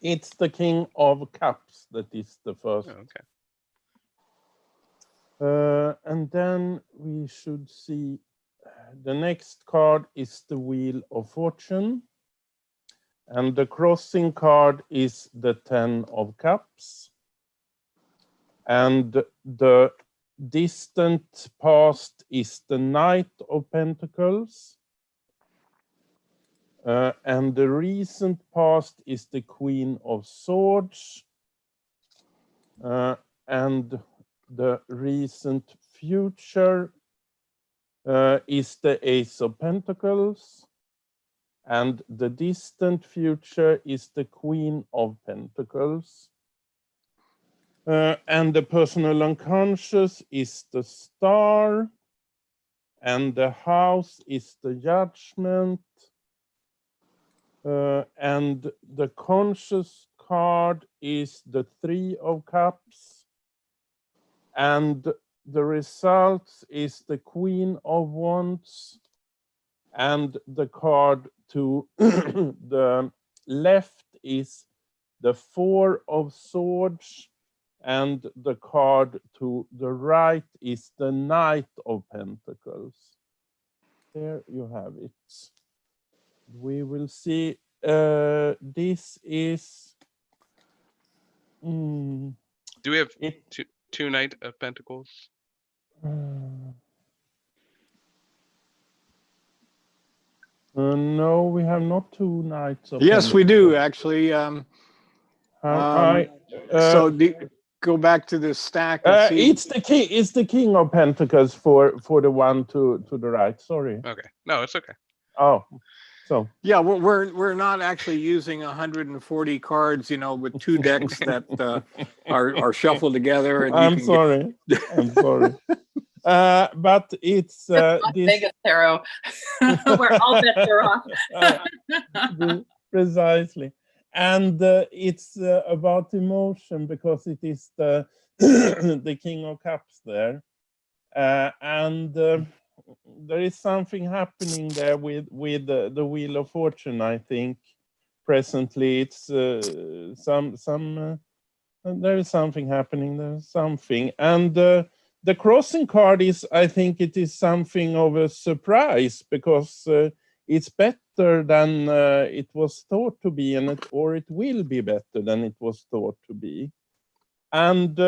[SPEAKER 3] It's the King of Cups that is the first.
[SPEAKER 5] Oh, okay.
[SPEAKER 3] And then we should see the next card is the Wheel of Fortune. And the crossing card is the 10 of Cups. And the distant past is the Knight of Pentacles. And the recent past is the Queen of Swords. And the recent future is the Ace of Pentacles. And the distant future is the Queen of Pentacles. And the personal unconscious is the Star. And the house is the Judgment. And the conscious card is the 3 of Cups. And the results is the Queen of Wands. And the card to the left is the 4 of Swords. And the card to the right is the Knight of Pentacles. There you have it. We will see. This is.
[SPEAKER 5] Do we have two Knight of Pentacles?
[SPEAKER 3] No, we have not 2 Knights of
[SPEAKER 2] Yes,
[SPEAKER 3] Pentacles.
[SPEAKER 2] we do actually. Go back to the stack. And see.
[SPEAKER 3] It's the king. It's the King of Pentacles for the one to the right. Sorry.
[SPEAKER 5] Okay. No, it's okay.
[SPEAKER 3] Oh, So
[SPEAKER 2] Yeah, we're not actually using 140 cards, with 2 decks that are shuffled together, and you
[SPEAKER 3] I'm
[SPEAKER 2] can
[SPEAKER 3] sorry. I'm sorry. But it's
[SPEAKER 4] Las
[SPEAKER 3] this
[SPEAKER 4] Vegas tarot, where all bets are off.
[SPEAKER 3] precisely, and it's about emotion because it is the the King of Cups there, and there is something happening there with the Wheel of Fortune. I think presently it's there is something happening. There's something, and the crossing card is. I think it is something of a surprise because it's better than it was thought to be, or it will be better than it was thought to be. And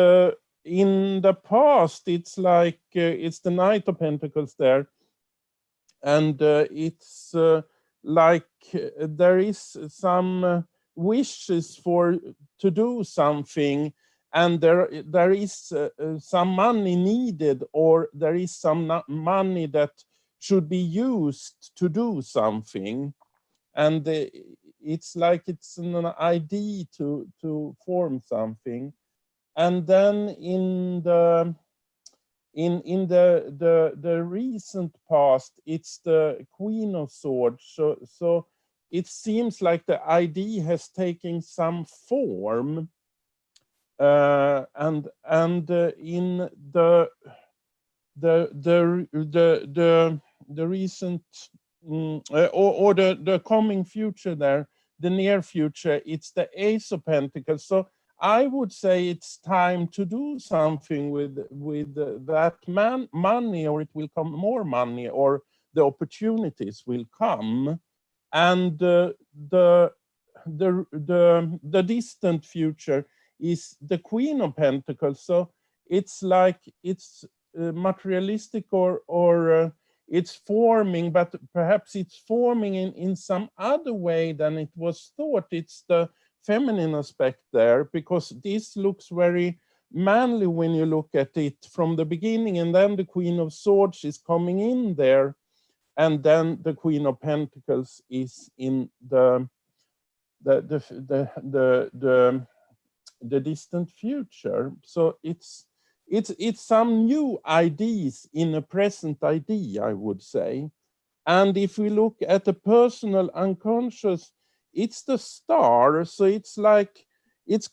[SPEAKER 3] in the past, it's like it's the Knight of Pentacles there, and it's like there is some wishes for to do something, and there is some money needed, or there is some money that should be used to do something, and it's like it's an idea to form something. And then in the the recent past, it's the Queen of Swords. So it seems like the idea has taken some form, and in the recent or the coming future there, the near future, it's the Ace of Pentacles. So I would say it's time to do something with that money, or it will come more money, or the opportunities will come. And the distant future is the Queen of Pentacles. So it's like it's materialistic, or it's forming, but perhaps it's forming in some other way than it was thought. It's the feminine aspect there, because this looks very manly when you look at it from the beginning, and then the Queen of Swords is coming in there, and then the Queen of Pentacles is in the distant future. So it's some new ideas in a present idea, I would say. And if we look at the personal unconscious, it's the Star. So it's like it's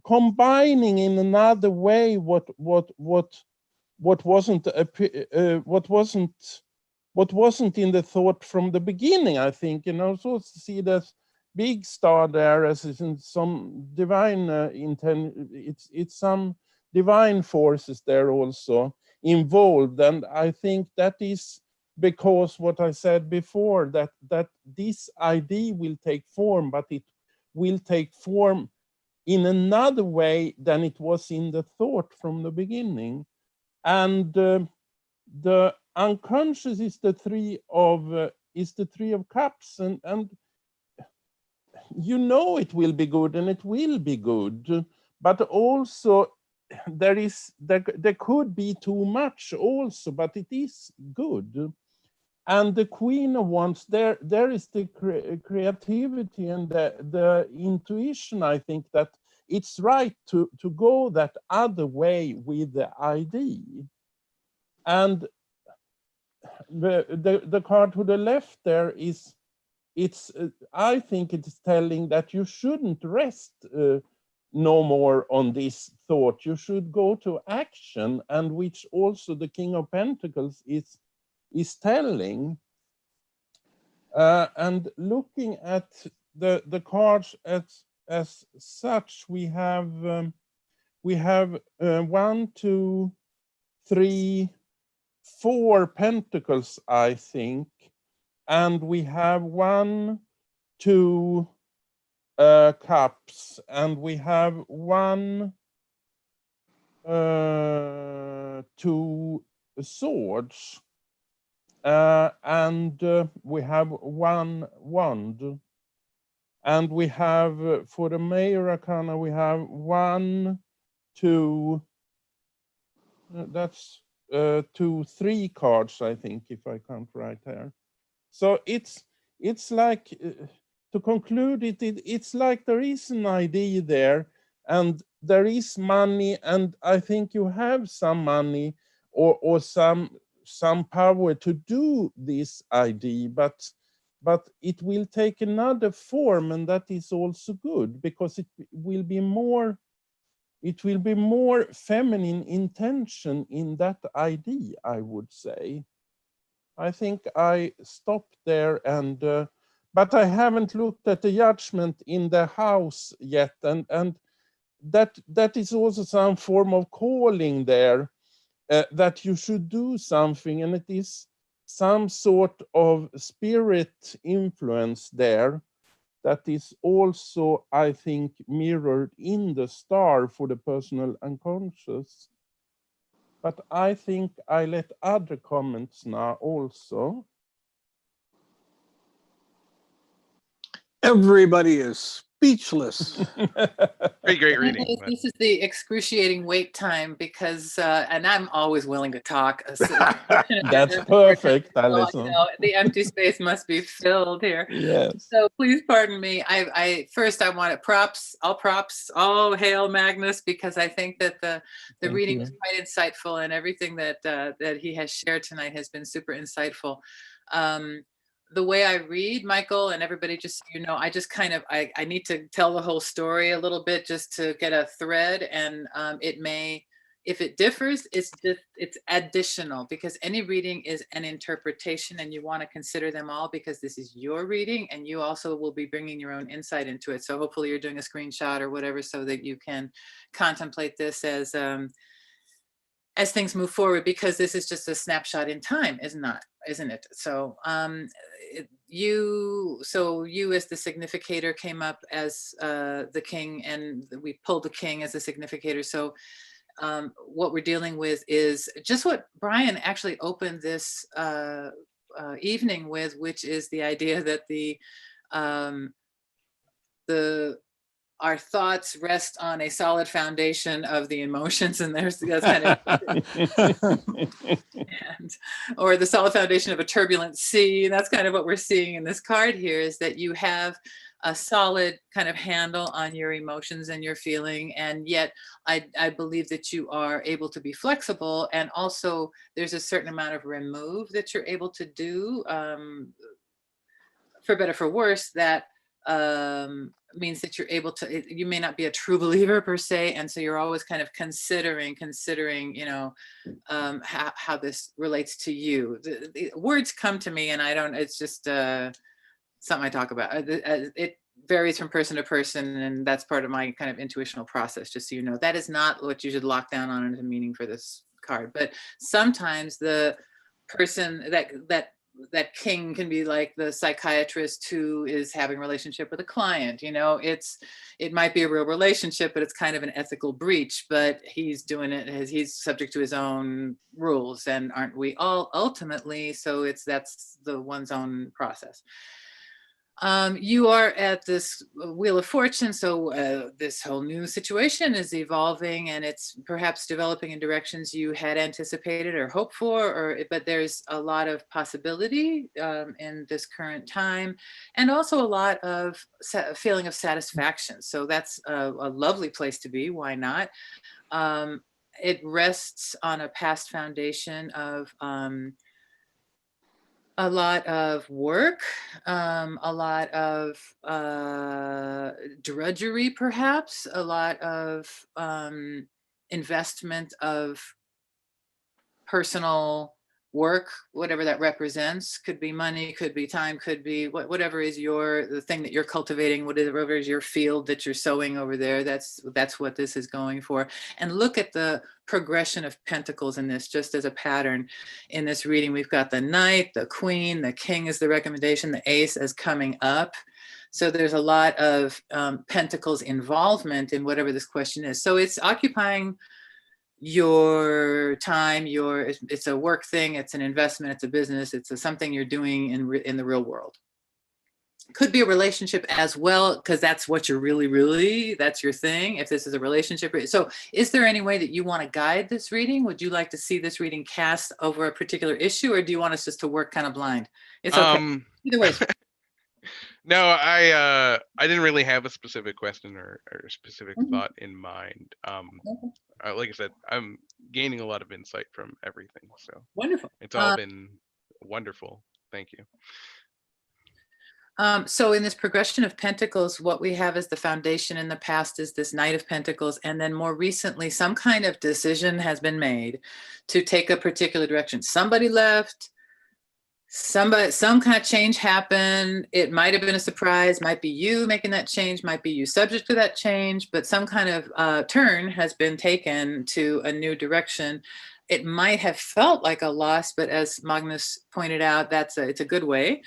[SPEAKER 3] combining in another way what wasn't what wasn't in the thought from the beginning. I think, so see this big star there as in some divine intent. It's some divine forces there also involved, and I think that is because what I said before, that this idea will take form, but it will take form in another way than it was in the thought from the beginning. And the unconscious is the three of cups, and it will be good, and it will be good, but also there could be too much also, but it is good. And the Queen of Wands, there is the creativity and the intuition. I think that it's right to go that other way with the idea. And the card to the left there is, I think it's telling that you shouldn't rest no more on this thought. You should go to action, and which also the King of Pentacles is telling. And looking at the cards as such, we have 1, 2, 3, 4 pentacles, I think, and we have 1, 2 cups, and we have 1, 2 swords, and we have 1 wand, and we have for the Major Arcana we have 1, 2. That's 2, 3 cards, I think, if I count right here. So it's it's like, to conclude it, it's like there is an idea there, and there is money, and I think you have some money or some power to do this idea, but it will take another form, and that is also good, because it will be more feminine intention in that idea, I would say. I think I stopped there, and but I haven't looked at the judgment in the house yet, and that is also some form of calling there, that you should do something, and it is some sort of spirit influence there that is also, I think, mirrored in the star for the personal unconscious. But I think I let other comments now also.
[SPEAKER 2] Everybody is speechless.
[SPEAKER 5] Great reading. but-
[SPEAKER 4] This is the excruciating wait time because, and I'm always willing to talk.
[SPEAKER 3] That's perfect,
[SPEAKER 4] So,
[SPEAKER 3] Alison.
[SPEAKER 4] you know, the empty space must be filled here.
[SPEAKER 3] Yes.
[SPEAKER 4] So please pardon me. I first I wanted props, all hail Magnus, because I think that the
[SPEAKER 3] Thank
[SPEAKER 4] reading
[SPEAKER 3] you.
[SPEAKER 4] was quite insightful, and everything that that he has shared tonight has been super insightful. The way I read, Michael, and everybody, just so you know, I just kind of I need to tell the whole story a little bit just to get a thread, and it may, if it differs, it's additional, because any reading is an interpretation, and you want to consider them all, because this is your reading, and you also will be bringing your own insight into it. So hopefully you're doing a screenshot or whatever, so that you can contemplate this as things move forward, because this is just a snapshot in time, isn't it? So you as the significator came up as the king, and we pulled the king as a significator. So what we're dealing with is just what Brian actually opened this evening with, which is the idea that our thoughts rest on a solid foundation of the emotions, and that's kind of or the solid foundation of a turbulent sea. And that's kind of what we're seeing in this card here, is that you have a solid kind of handle on your emotions and your feeling, and yet I believe that you are able to be flexible, and also there's a certain amount of remove that you're able to do, for better for worse, that means that you're able to, you may not be a true believer per se, and so you're always kind of considering, you know, how this relates to you. The words come to me, and I don't, it's just something I talk about. It varies from person to person, and that's part of my kind of intuitional process, just so you know. That is not what you should lock down on as a meaning for this card, but sometimes the person that king can be like the psychiatrist who is having a relationship with a client. You know, it might be a real relationship, but it's kind of an ethical breach, but he's doing it as he's subject to his own rules, and aren't we all ultimately? So that's the one's own process. You are at this wheel of fortune, so this whole new situation is evolving, and it's perhaps developing in directions you had anticipated or hoped for, but there's a lot of possibility in this current time, and also a lot of feeling of satisfaction. So that's a lovely place to be. Why not? It rests on a past foundation of a lot of work, a lot of drudgery, perhaps, a lot of investment of personal work, whatever that represents. Could be money, could be time, could be whatever is the thing that you're cultivating, whatever is your field that you're sowing over there. That's what this is going for. And look at the progression of pentacles in this, just as a pattern in this reading. We've got the knight, the queen, the king is the recommendation, the ace is coming up. So there's a lot of pentacles involvement in whatever this question is. So it's occupying your time, it's a work thing, it's an investment, it's a business, it's something you're doing in the real world. Could be a relationship as well, because that's what you're really, that's your thing, if this is a relationship. So is there any way that you want to guide this reading? Would you like to see this reading cast over a particular issue, or do you want us just to work kind of blind? It's okay. Either way.
[SPEAKER 5] No, I didn't really have a specific question or a specific
[SPEAKER 4] Mhm.
[SPEAKER 5] thought in mind.
[SPEAKER 4] Okay.
[SPEAKER 5] Like I said, I'm gaining a lot of insight from everything, so
[SPEAKER 4] Wonderful.
[SPEAKER 5] it's all been wonderful. Thank you.
[SPEAKER 4] So in this progression of Pentacles, what we have as the foundation in the past is this Knight of Pentacles. And then more recently, some kind of decision has been made to take a particular direction. Somebody left, some kind of change happened. It might have been a surprise, might be you making that change, might be you subject to that change, but some kind of turn has been taken to a new direction. It might have felt like a loss, but as Magnus pointed out, it's a good way.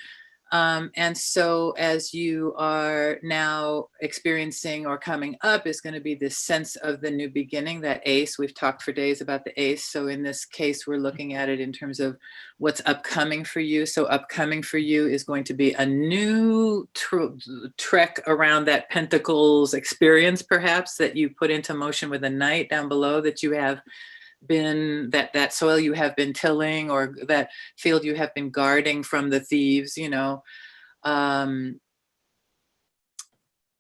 [SPEAKER 4] And so as you are now experiencing or coming up is going to be this sense of the new beginning, that ace. We've talked for days about the ace. So in this case, we're looking at it in terms of what's upcoming for you. So upcoming for you is going to be a new trek around that Pentacles experience, perhaps, that you put into motion with a Knight down below, that you have been, that soil you have been tilling, or that field you have been guarding from the thieves,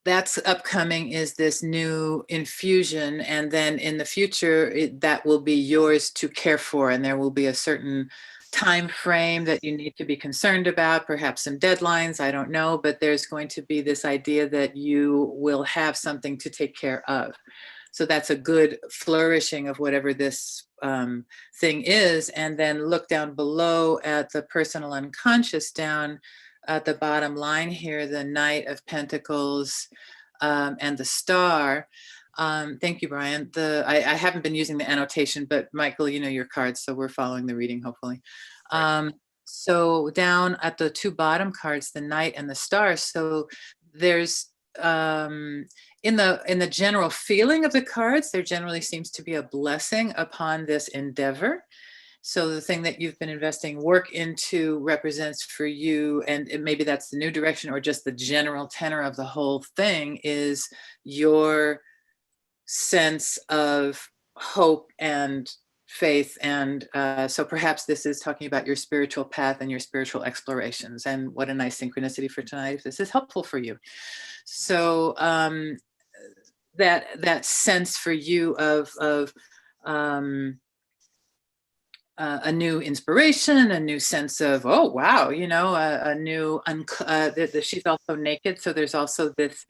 [SPEAKER 4] that's upcoming, is this new infusion. And then in the future, that will be yours to care for. And there will be a certain time frame that you need to be concerned about, perhaps some deadlines, I don't know, but there's going to be this idea that you will have something to take care of. So that's a good flourishing of whatever this thing is. And then look down below at the personal unconscious, down at the bottom line here, the Knight of Pentacles and the Star. Thank you, Brian. I haven't been using the annotation, but Michael, you know your cards, so we're following the reading, hopefully.
[SPEAKER 5] Right.
[SPEAKER 4] So down at the two bottom cards, the Knight and the Star. So there's in the general feeling of the cards, there generally seems to be a blessing upon this endeavor. So the thing that you've been investing work into represents for you, and maybe that's the new direction or just the general tenor of the whole thing, is your sense of hope and faith. And so perhaps this is talking about your spiritual path and your spiritual explorations. And what a nice synchronicity for tonight if this is helpful for you. So that sense for you of a new inspiration, a new sense of, oh wow, a new she's also naked, so there's also this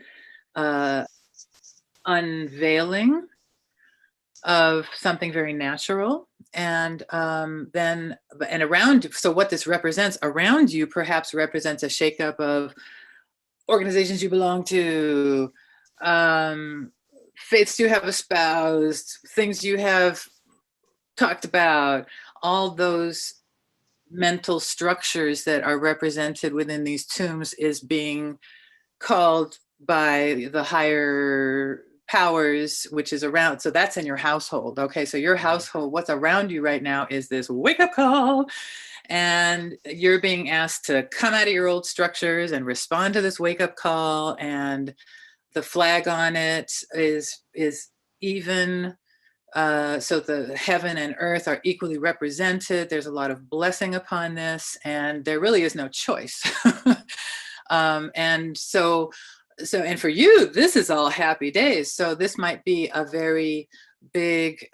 [SPEAKER 4] unveiling of something very natural. And then around, so what this represents around you perhaps represents a shakeup of organizations you belong to, faiths you have espoused, things you have talked about, all those mental structures that are represented within these tombs is being called by the higher powers, which is around. So that's in your household. Okay, so your household, what's around you right now is this wake-up call, and you're being asked to come out of your old structures and respond to this wake-up call. And the flag on it is even. So the heaven and earth are equally represented. There's a lot of blessing upon this, and there really is no choice. And so, and for you, this is all happy days. So this might be a very big,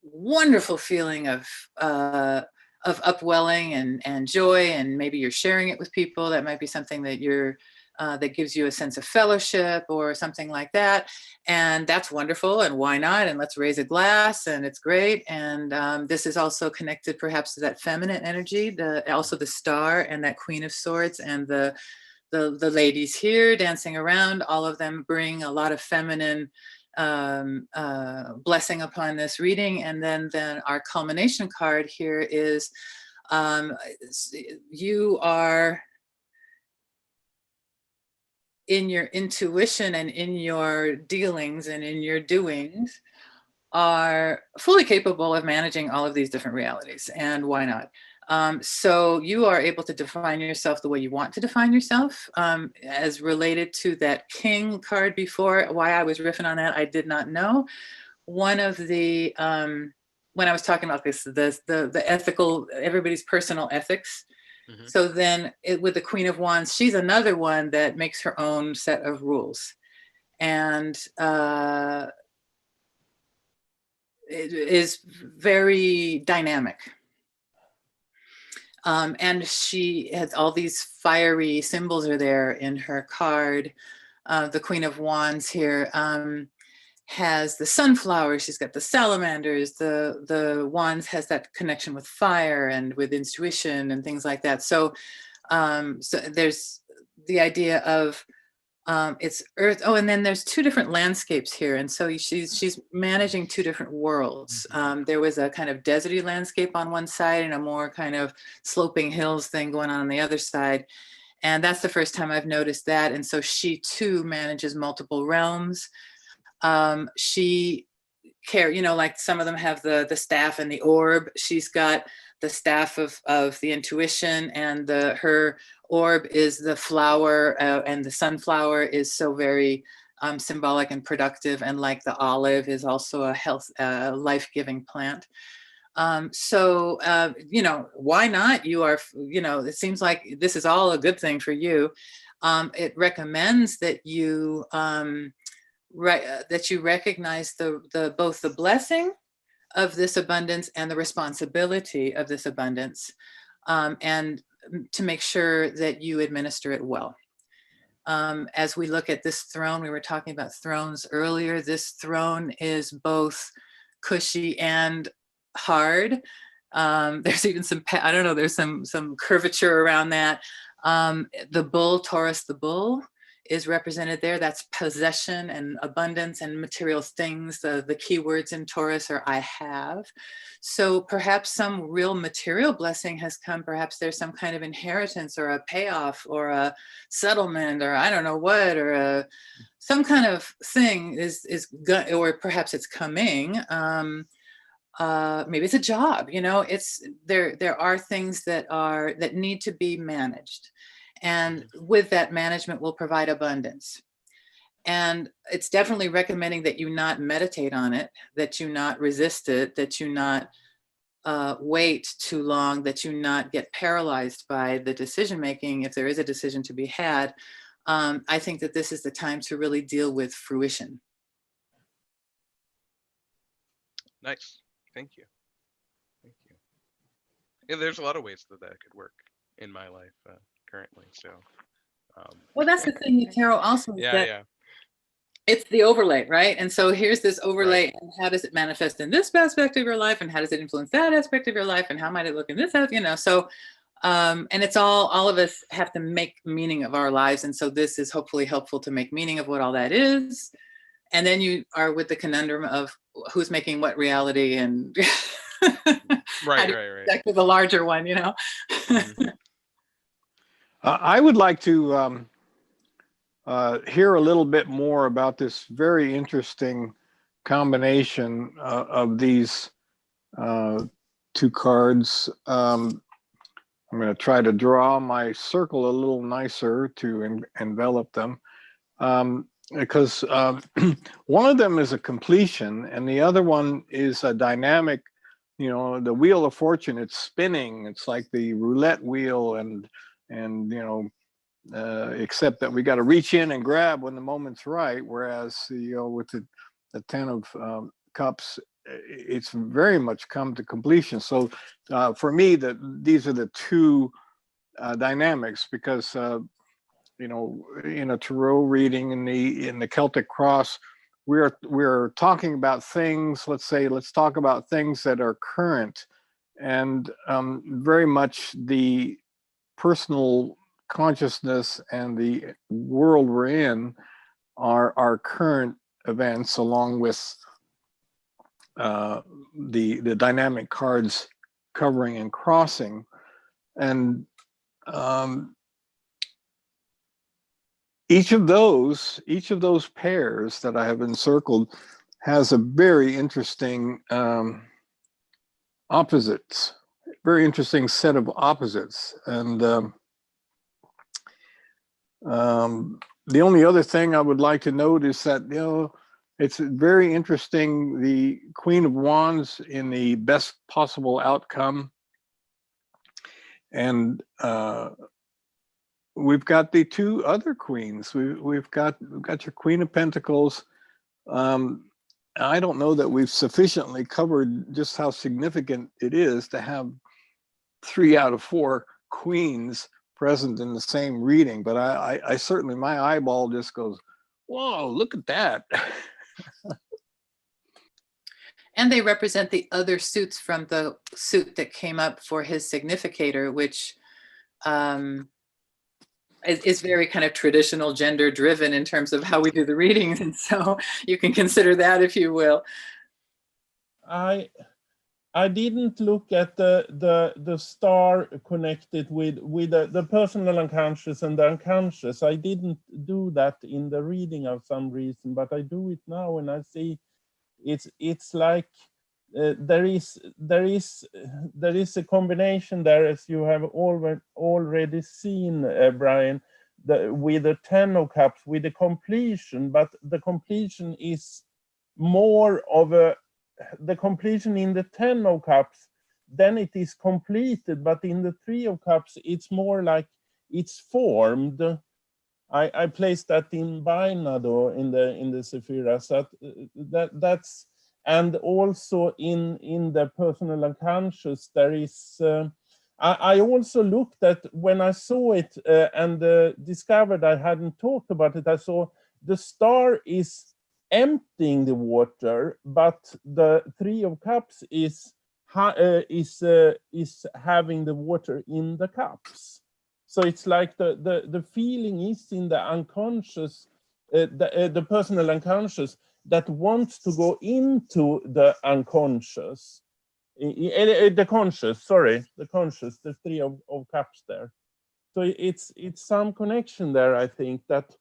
[SPEAKER 4] wonderful feeling of upwelling and joy, and maybe you're sharing it with people. That might be something that that gives you a sense of fellowship or something like that. And that's wonderful. And why not? And let's raise a glass, and it's great. And this is also connected perhaps to that feminine energy, also the Star and that Queen of Swords, and the ladies here dancing around. All of them bring a lot of feminine blessing upon this reading. And then our culmination card here is you are, in your intuition and in your dealings and in your doings, are fully capable of managing all of these different realities. And why not? So you are able to define yourself the way you want to define yourself. As related to that King card before, why I was riffing on that, I did not know. One of the, when I was talking about this, the ethical, everybody's personal ethics
[SPEAKER 5] Mhm.
[SPEAKER 4] So then with the Queen of Wands, she's another one that makes her own set of rules. And it is very dynamic. And she has all these fiery symbols are there in her card. The Queen of Wands here has the sunflower. She's got the salamanders. The Wands has that connection with fire and with intuition and things like that. So, so there's the idea of it's earth. Oh, and then there's two different landscapes here. And so she's managing two different worlds. There was a kind of deserty landscape on one side and a more kind of sloping hills thing going on the other side. And that's the first time I've noticed that. And so she too manages multiple realms. She like some of them have the staff and the orb. She's got the staff of the intuition, and her orb is the flower, and the sunflower is so very symbolic and productive, and like the olive is also a health life-giving plant. So why not? You are, it seems like this is all a good thing for you. It recommends that you that you recognize both the blessing of this abundance and the responsibility of this abundance, and to make sure that you administer it well. As we look at this throne, we were talking about thrones earlier. This throne is both cushy and hard. There's even some, I don't know, there's some curvature around that. The bull, Taurus the bull, is represented there. That's possession and abundance and material things. The key words in Taurus are I have. So perhaps some real material blessing has come. Perhaps there's some kind of inheritance or a payoff or a settlement or I don't know what, or some kind of thing or perhaps it's coming. Maybe it's a job, there are things that need to be managed. And with that management will provide abundance. And it's definitely recommending that you not meditate on it, that you not resist it, that you not wait too long, that you not get paralyzed by the decision making if there is a decision to be had. I think that this is the time to really deal with fruition.
[SPEAKER 5] Nice. Thank you. Thank you. Yeah, there's a lot of ways that could work in my life currently. So,
[SPEAKER 4] well, that's the thing with tarot also.
[SPEAKER 5] Yeah.
[SPEAKER 4] It's the overlay, right? And so here's this overlay,
[SPEAKER 5] Right.
[SPEAKER 4] and how does it manifest in this aspect of your life, and how does it influence that aspect of your life, and how might it look in this, so, and it's all of us have to make meaning of our lives. And so this is hopefully helpful to make meaning of what all that is. And then you are with the conundrum of who's making what reality and
[SPEAKER 5] Right.
[SPEAKER 4] Back to the larger one,
[SPEAKER 5] Mm-hmm.
[SPEAKER 2] I would like to hear a little bit more about this very interesting combination of these two cards. I'm going to try to draw my circle a little nicer to envelop them, because one of them is a completion and the other one is a dynamic, the wheel of fortune. It's spinning. It's like the roulette wheel, and except that we got to reach in and grab when the moment's right. Whereas, with the 10 of cups, it's very much come to completion. So for me, these are the two dynamics, because in a tarot reading in the Celtic Cross, we're talking about things. Let's talk about things that are current, and very much the personal consciousness and the world we're in are current events, along with the dynamic cards covering and crossing. And each of those pairs that I have encircled has a very interesting very interesting set of opposites. And the only other thing I would like to note is that, it's very interesting. The Queen of Wands in the best possible outcome And we've got the two other queens. We've got your Queen of Pentacles. I don't know that we've sufficiently covered just how significant it is to have 3 out of 4 queens present in the same reading, but I certainly, my eyeball just goes, whoa, look at that.
[SPEAKER 4] And they represent the other suits from the suit that came up for his significator, which is very kind of traditional gender driven in terms of how we do the readings. And so you can consider that, if you will.
[SPEAKER 3] I didn't look at the star connected with the personal unconscious and the unconscious. I didn't do that in the reading of some reason, but I do it now, and I see it's like there is a combination there, as you have already seen, Brian, with the 10 of Cups, with the completion, but the completion is more of the completion in the 10 of Cups, then it is completed, but in the 3 of Cups, it's more like it's formed. I placed that in Bainado in the Sephira. So that's, and also in the personal unconscious, there is. I also looked at, when I saw it and discovered I hadn't talked about it. I saw the star is emptying the water, but the 3 of Cups is having the water in the cups. So it's like the feeling is in the unconscious, the personal unconscious that wants to go into the unconscious, the conscious. The 3 of Cups there. So it's some connection there. I think that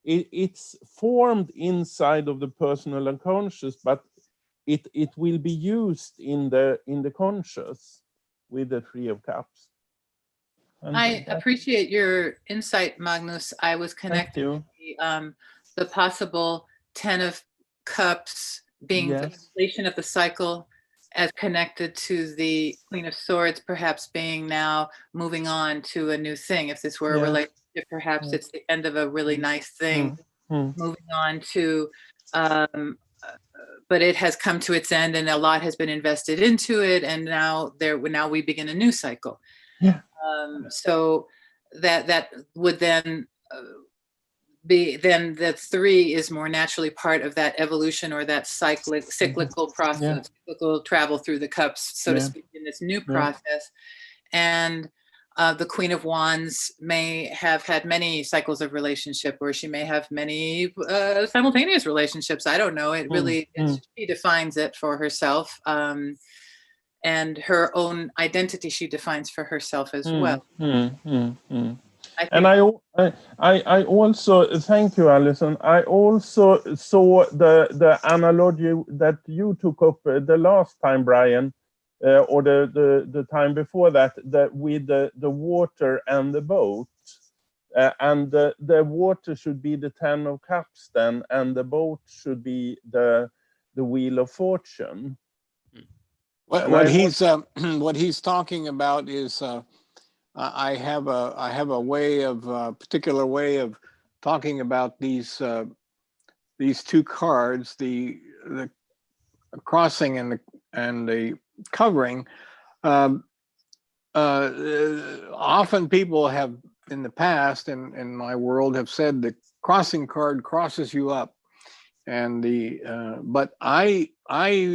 [SPEAKER 3] it's formed inside of the personal unconscious, but it will be used in the conscious with the 3 of Cups. And
[SPEAKER 4] I appreciate your insight, Magnus. I was connecting the possible 10 of Cups being the completion of the cycle, as connected to the Queen of Swords, perhaps being now moving on to a new thing. If this were a relationship, perhaps it's the end of a really nice thing, moving on to, but it has come to its end and a lot has been invested into it. And now we begin a new cycle.
[SPEAKER 3] Yeah.
[SPEAKER 4] So that would then be, then the 3 is more naturally part of that evolution or that cyclical process, cyclical travel through the cups, so to speak, in this new process. And the Queen of Wands may have had many cycles of relationship, or she may have many simultaneous relationships. I don't know. It really, she defines it for herself. And her own identity she defines for herself as well. And
[SPEAKER 3] I also, thank you, Alison. I also saw the analogy that you took up the last time, Brian, or the time before that with the water and the boat. And the water should be the 10 of Cups then, and the boat should be the Wheel of Fortune.
[SPEAKER 2] What he's talking about is I have a way of particular way of talking about these 2 cards, the crossing and the covering. Often people have in the past in my world have said the crossing card crosses you up, and but I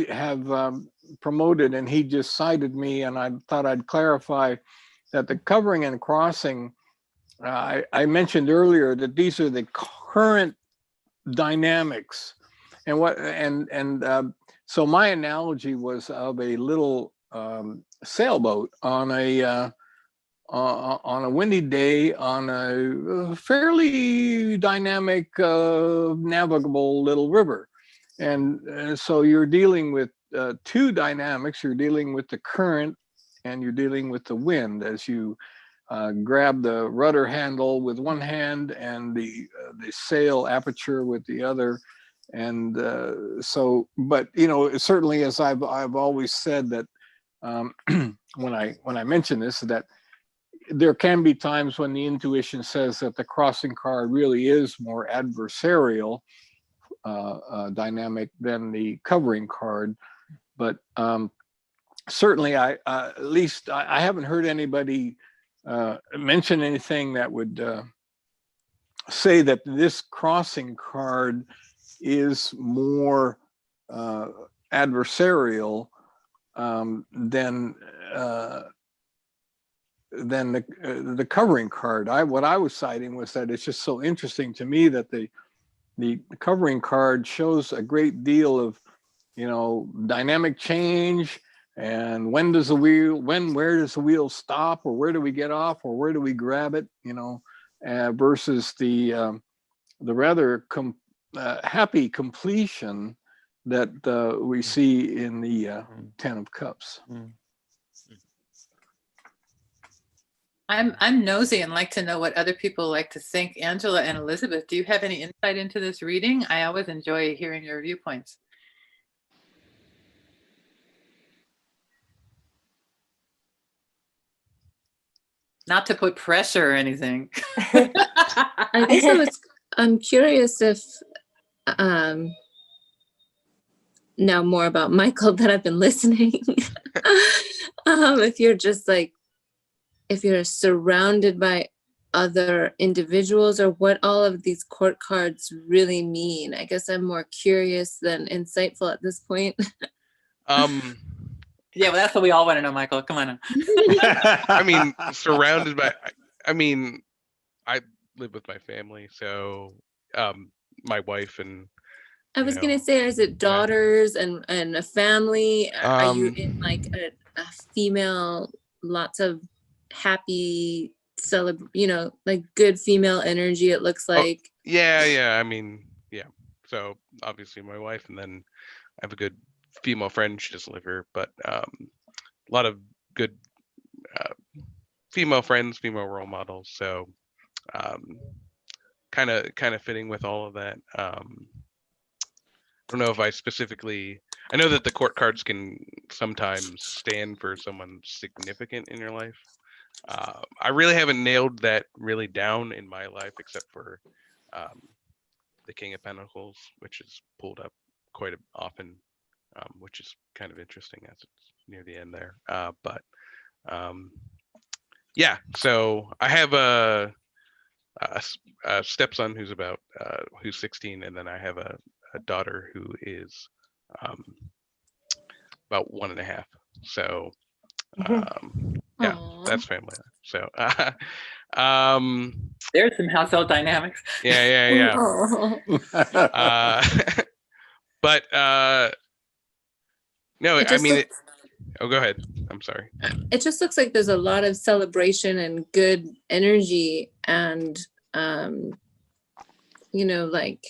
[SPEAKER 2] have promoted, and he just cited me, and I thought I'd clarify that the covering and crossing, I mentioned earlier that these are the current dynamics, and so my analogy was of a little sailboat on a windy day on a fairly dynamic navigable little river, and so you're dealing with 2 dynamics. You're dealing with the current and you're dealing with the wind as you grab the rudder handle with one hand and the sail aperture with the other. And so, but you know, certainly, as I've always said that when I mention this, that there can be times when the intuition says that the crossing card really is more adversarial dynamic than the covering card. But certainly, at least I haven't heard anybody mention anything that would say that this crossing card is more adversarial than the covering card. What I was citing was that it's just so interesting to me that the covering card shows a great deal of, you know, dynamic change, and where does the wheel stop, or where do we get off, or where do we grab it, you know, versus the rather happy completion that we see in the Ten of Cups.
[SPEAKER 4] I'm nosy and like to know what other people like to think. Angela and Elizabeth, do you have any insight into this reading? I always enjoy hearing your viewpoints. Not to put pressure or anything.
[SPEAKER 6] I guess I'm curious if now more about Michael that I've been listening. If you're just like, if you're surrounded by other individuals, or what all of these court cards really mean. I guess I'm more curious than insightful at this point.
[SPEAKER 4] Yeah, well, that's what we all want to know, Michael. Come on.
[SPEAKER 5] I mean, surrounded by, I mean, I live with my family, so my wife and
[SPEAKER 6] I was gonna say, is it daughters and a family? Are you in like a female, lots of happy like good female energy, it looks like?
[SPEAKER 5] Yeah. I mean, yeah. So obviously my wife, and then I have a good female friend. She doesn't live here, but a lot of good female friends, female role models. So kind of fitting with all of that. I don't know if I specifically, I know that the court cards can sometimes stand for someone significant in your life. I really haven't nailed that really down in my life, except for the King of Pentacles, which is pulled up quite often, which is kind of interesting as it's near the end there. But yeah, so I have a stepson who's who's 16, and then I have a daughter who is about 1.5. So yeah, that's family. So
[SPEAKER 4] there's some household dynamics.
[SPEAKER 5] Yeah. But no, I mean, oh, go ahead. I'm sorry.
[SPEAKER 6] It just looks like there's a lot of celebration and good energy, and like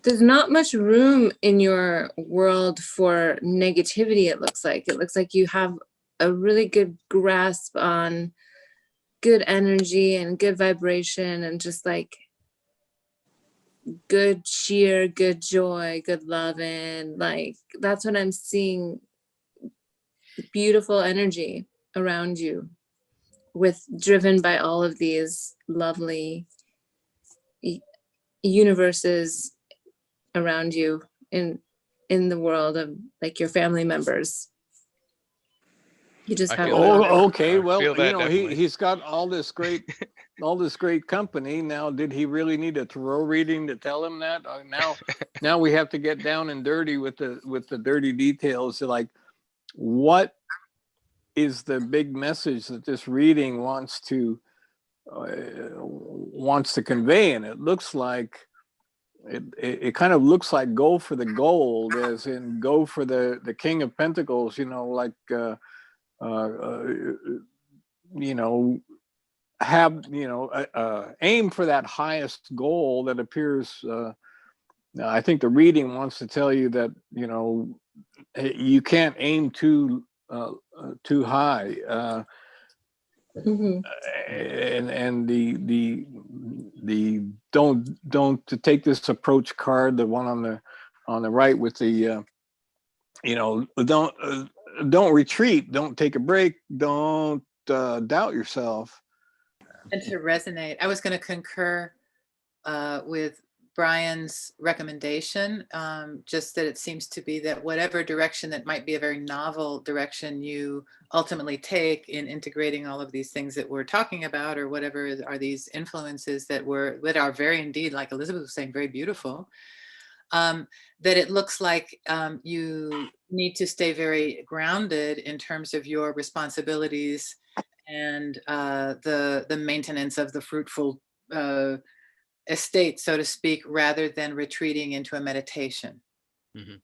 [SPEAKER 6] there's not much room in your world for negativity. It looks like you have a really good grasp on good energy and good vibration, and just like good cheer, good joy, good love. And like, that's what I'm seeing. Beautiful energy around you, driven by all of these lovely universes around you in the world of like your family members. You just have
[SPEAKER 2] okay. Well, he's got all this great company. Now, did he really need a tarot reading to tell him that? Now we have to get down and dirty with the dirty details. Like, what is the big message that this reading wants to convey? And it looks like it kind of looks like go for the gold, as in go for the King of Pentacles, like aim for that highest goal that appears. I think the reading wants to tell you that you can't aim too high, and the don't to take this approach card, the one on the right with the don't retreat, don't take a break, don't
[SPEAKER 7] doubt yourself.
[SPEAKER 4] And to resonate, I was going to concur with Brian's recommendation, just that it seems to be that whatever direction that might be a very novel direction you ultimately take in integrating all of these things that we're talking about, or whatever are these influences that are very indeed, like Elizabeth was saying, very beautiful, that it looks like you need to stay very grounded in terms of your responsibilities and the maintenance of the fruitful estate, so to speak, rather than retreating into a meditation.
[SPEAKER 5] Mhm.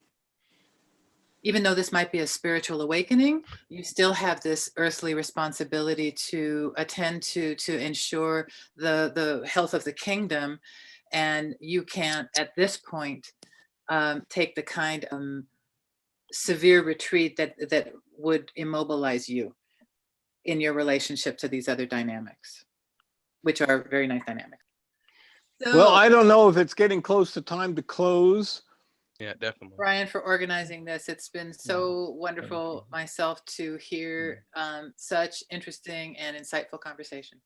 [SPEAKER 4] Even though this might be a spiritual awakening, you still have this earthly responsibility to attend to ensure the health of the kingdom. And you can't, at this point, take the kind of severe retreat that would immobilize you in your relationship to these other dynamics, which are very nice dynamics. So,
[SPEAKER 7] Well, I don't know if it's getting close to time to close.
[SPEAKER 5] Yeah, definitely.
[SPEAKER 4] Brian, for organizing this. It's been so wonderful myself to hear such interesting and insightful conversation.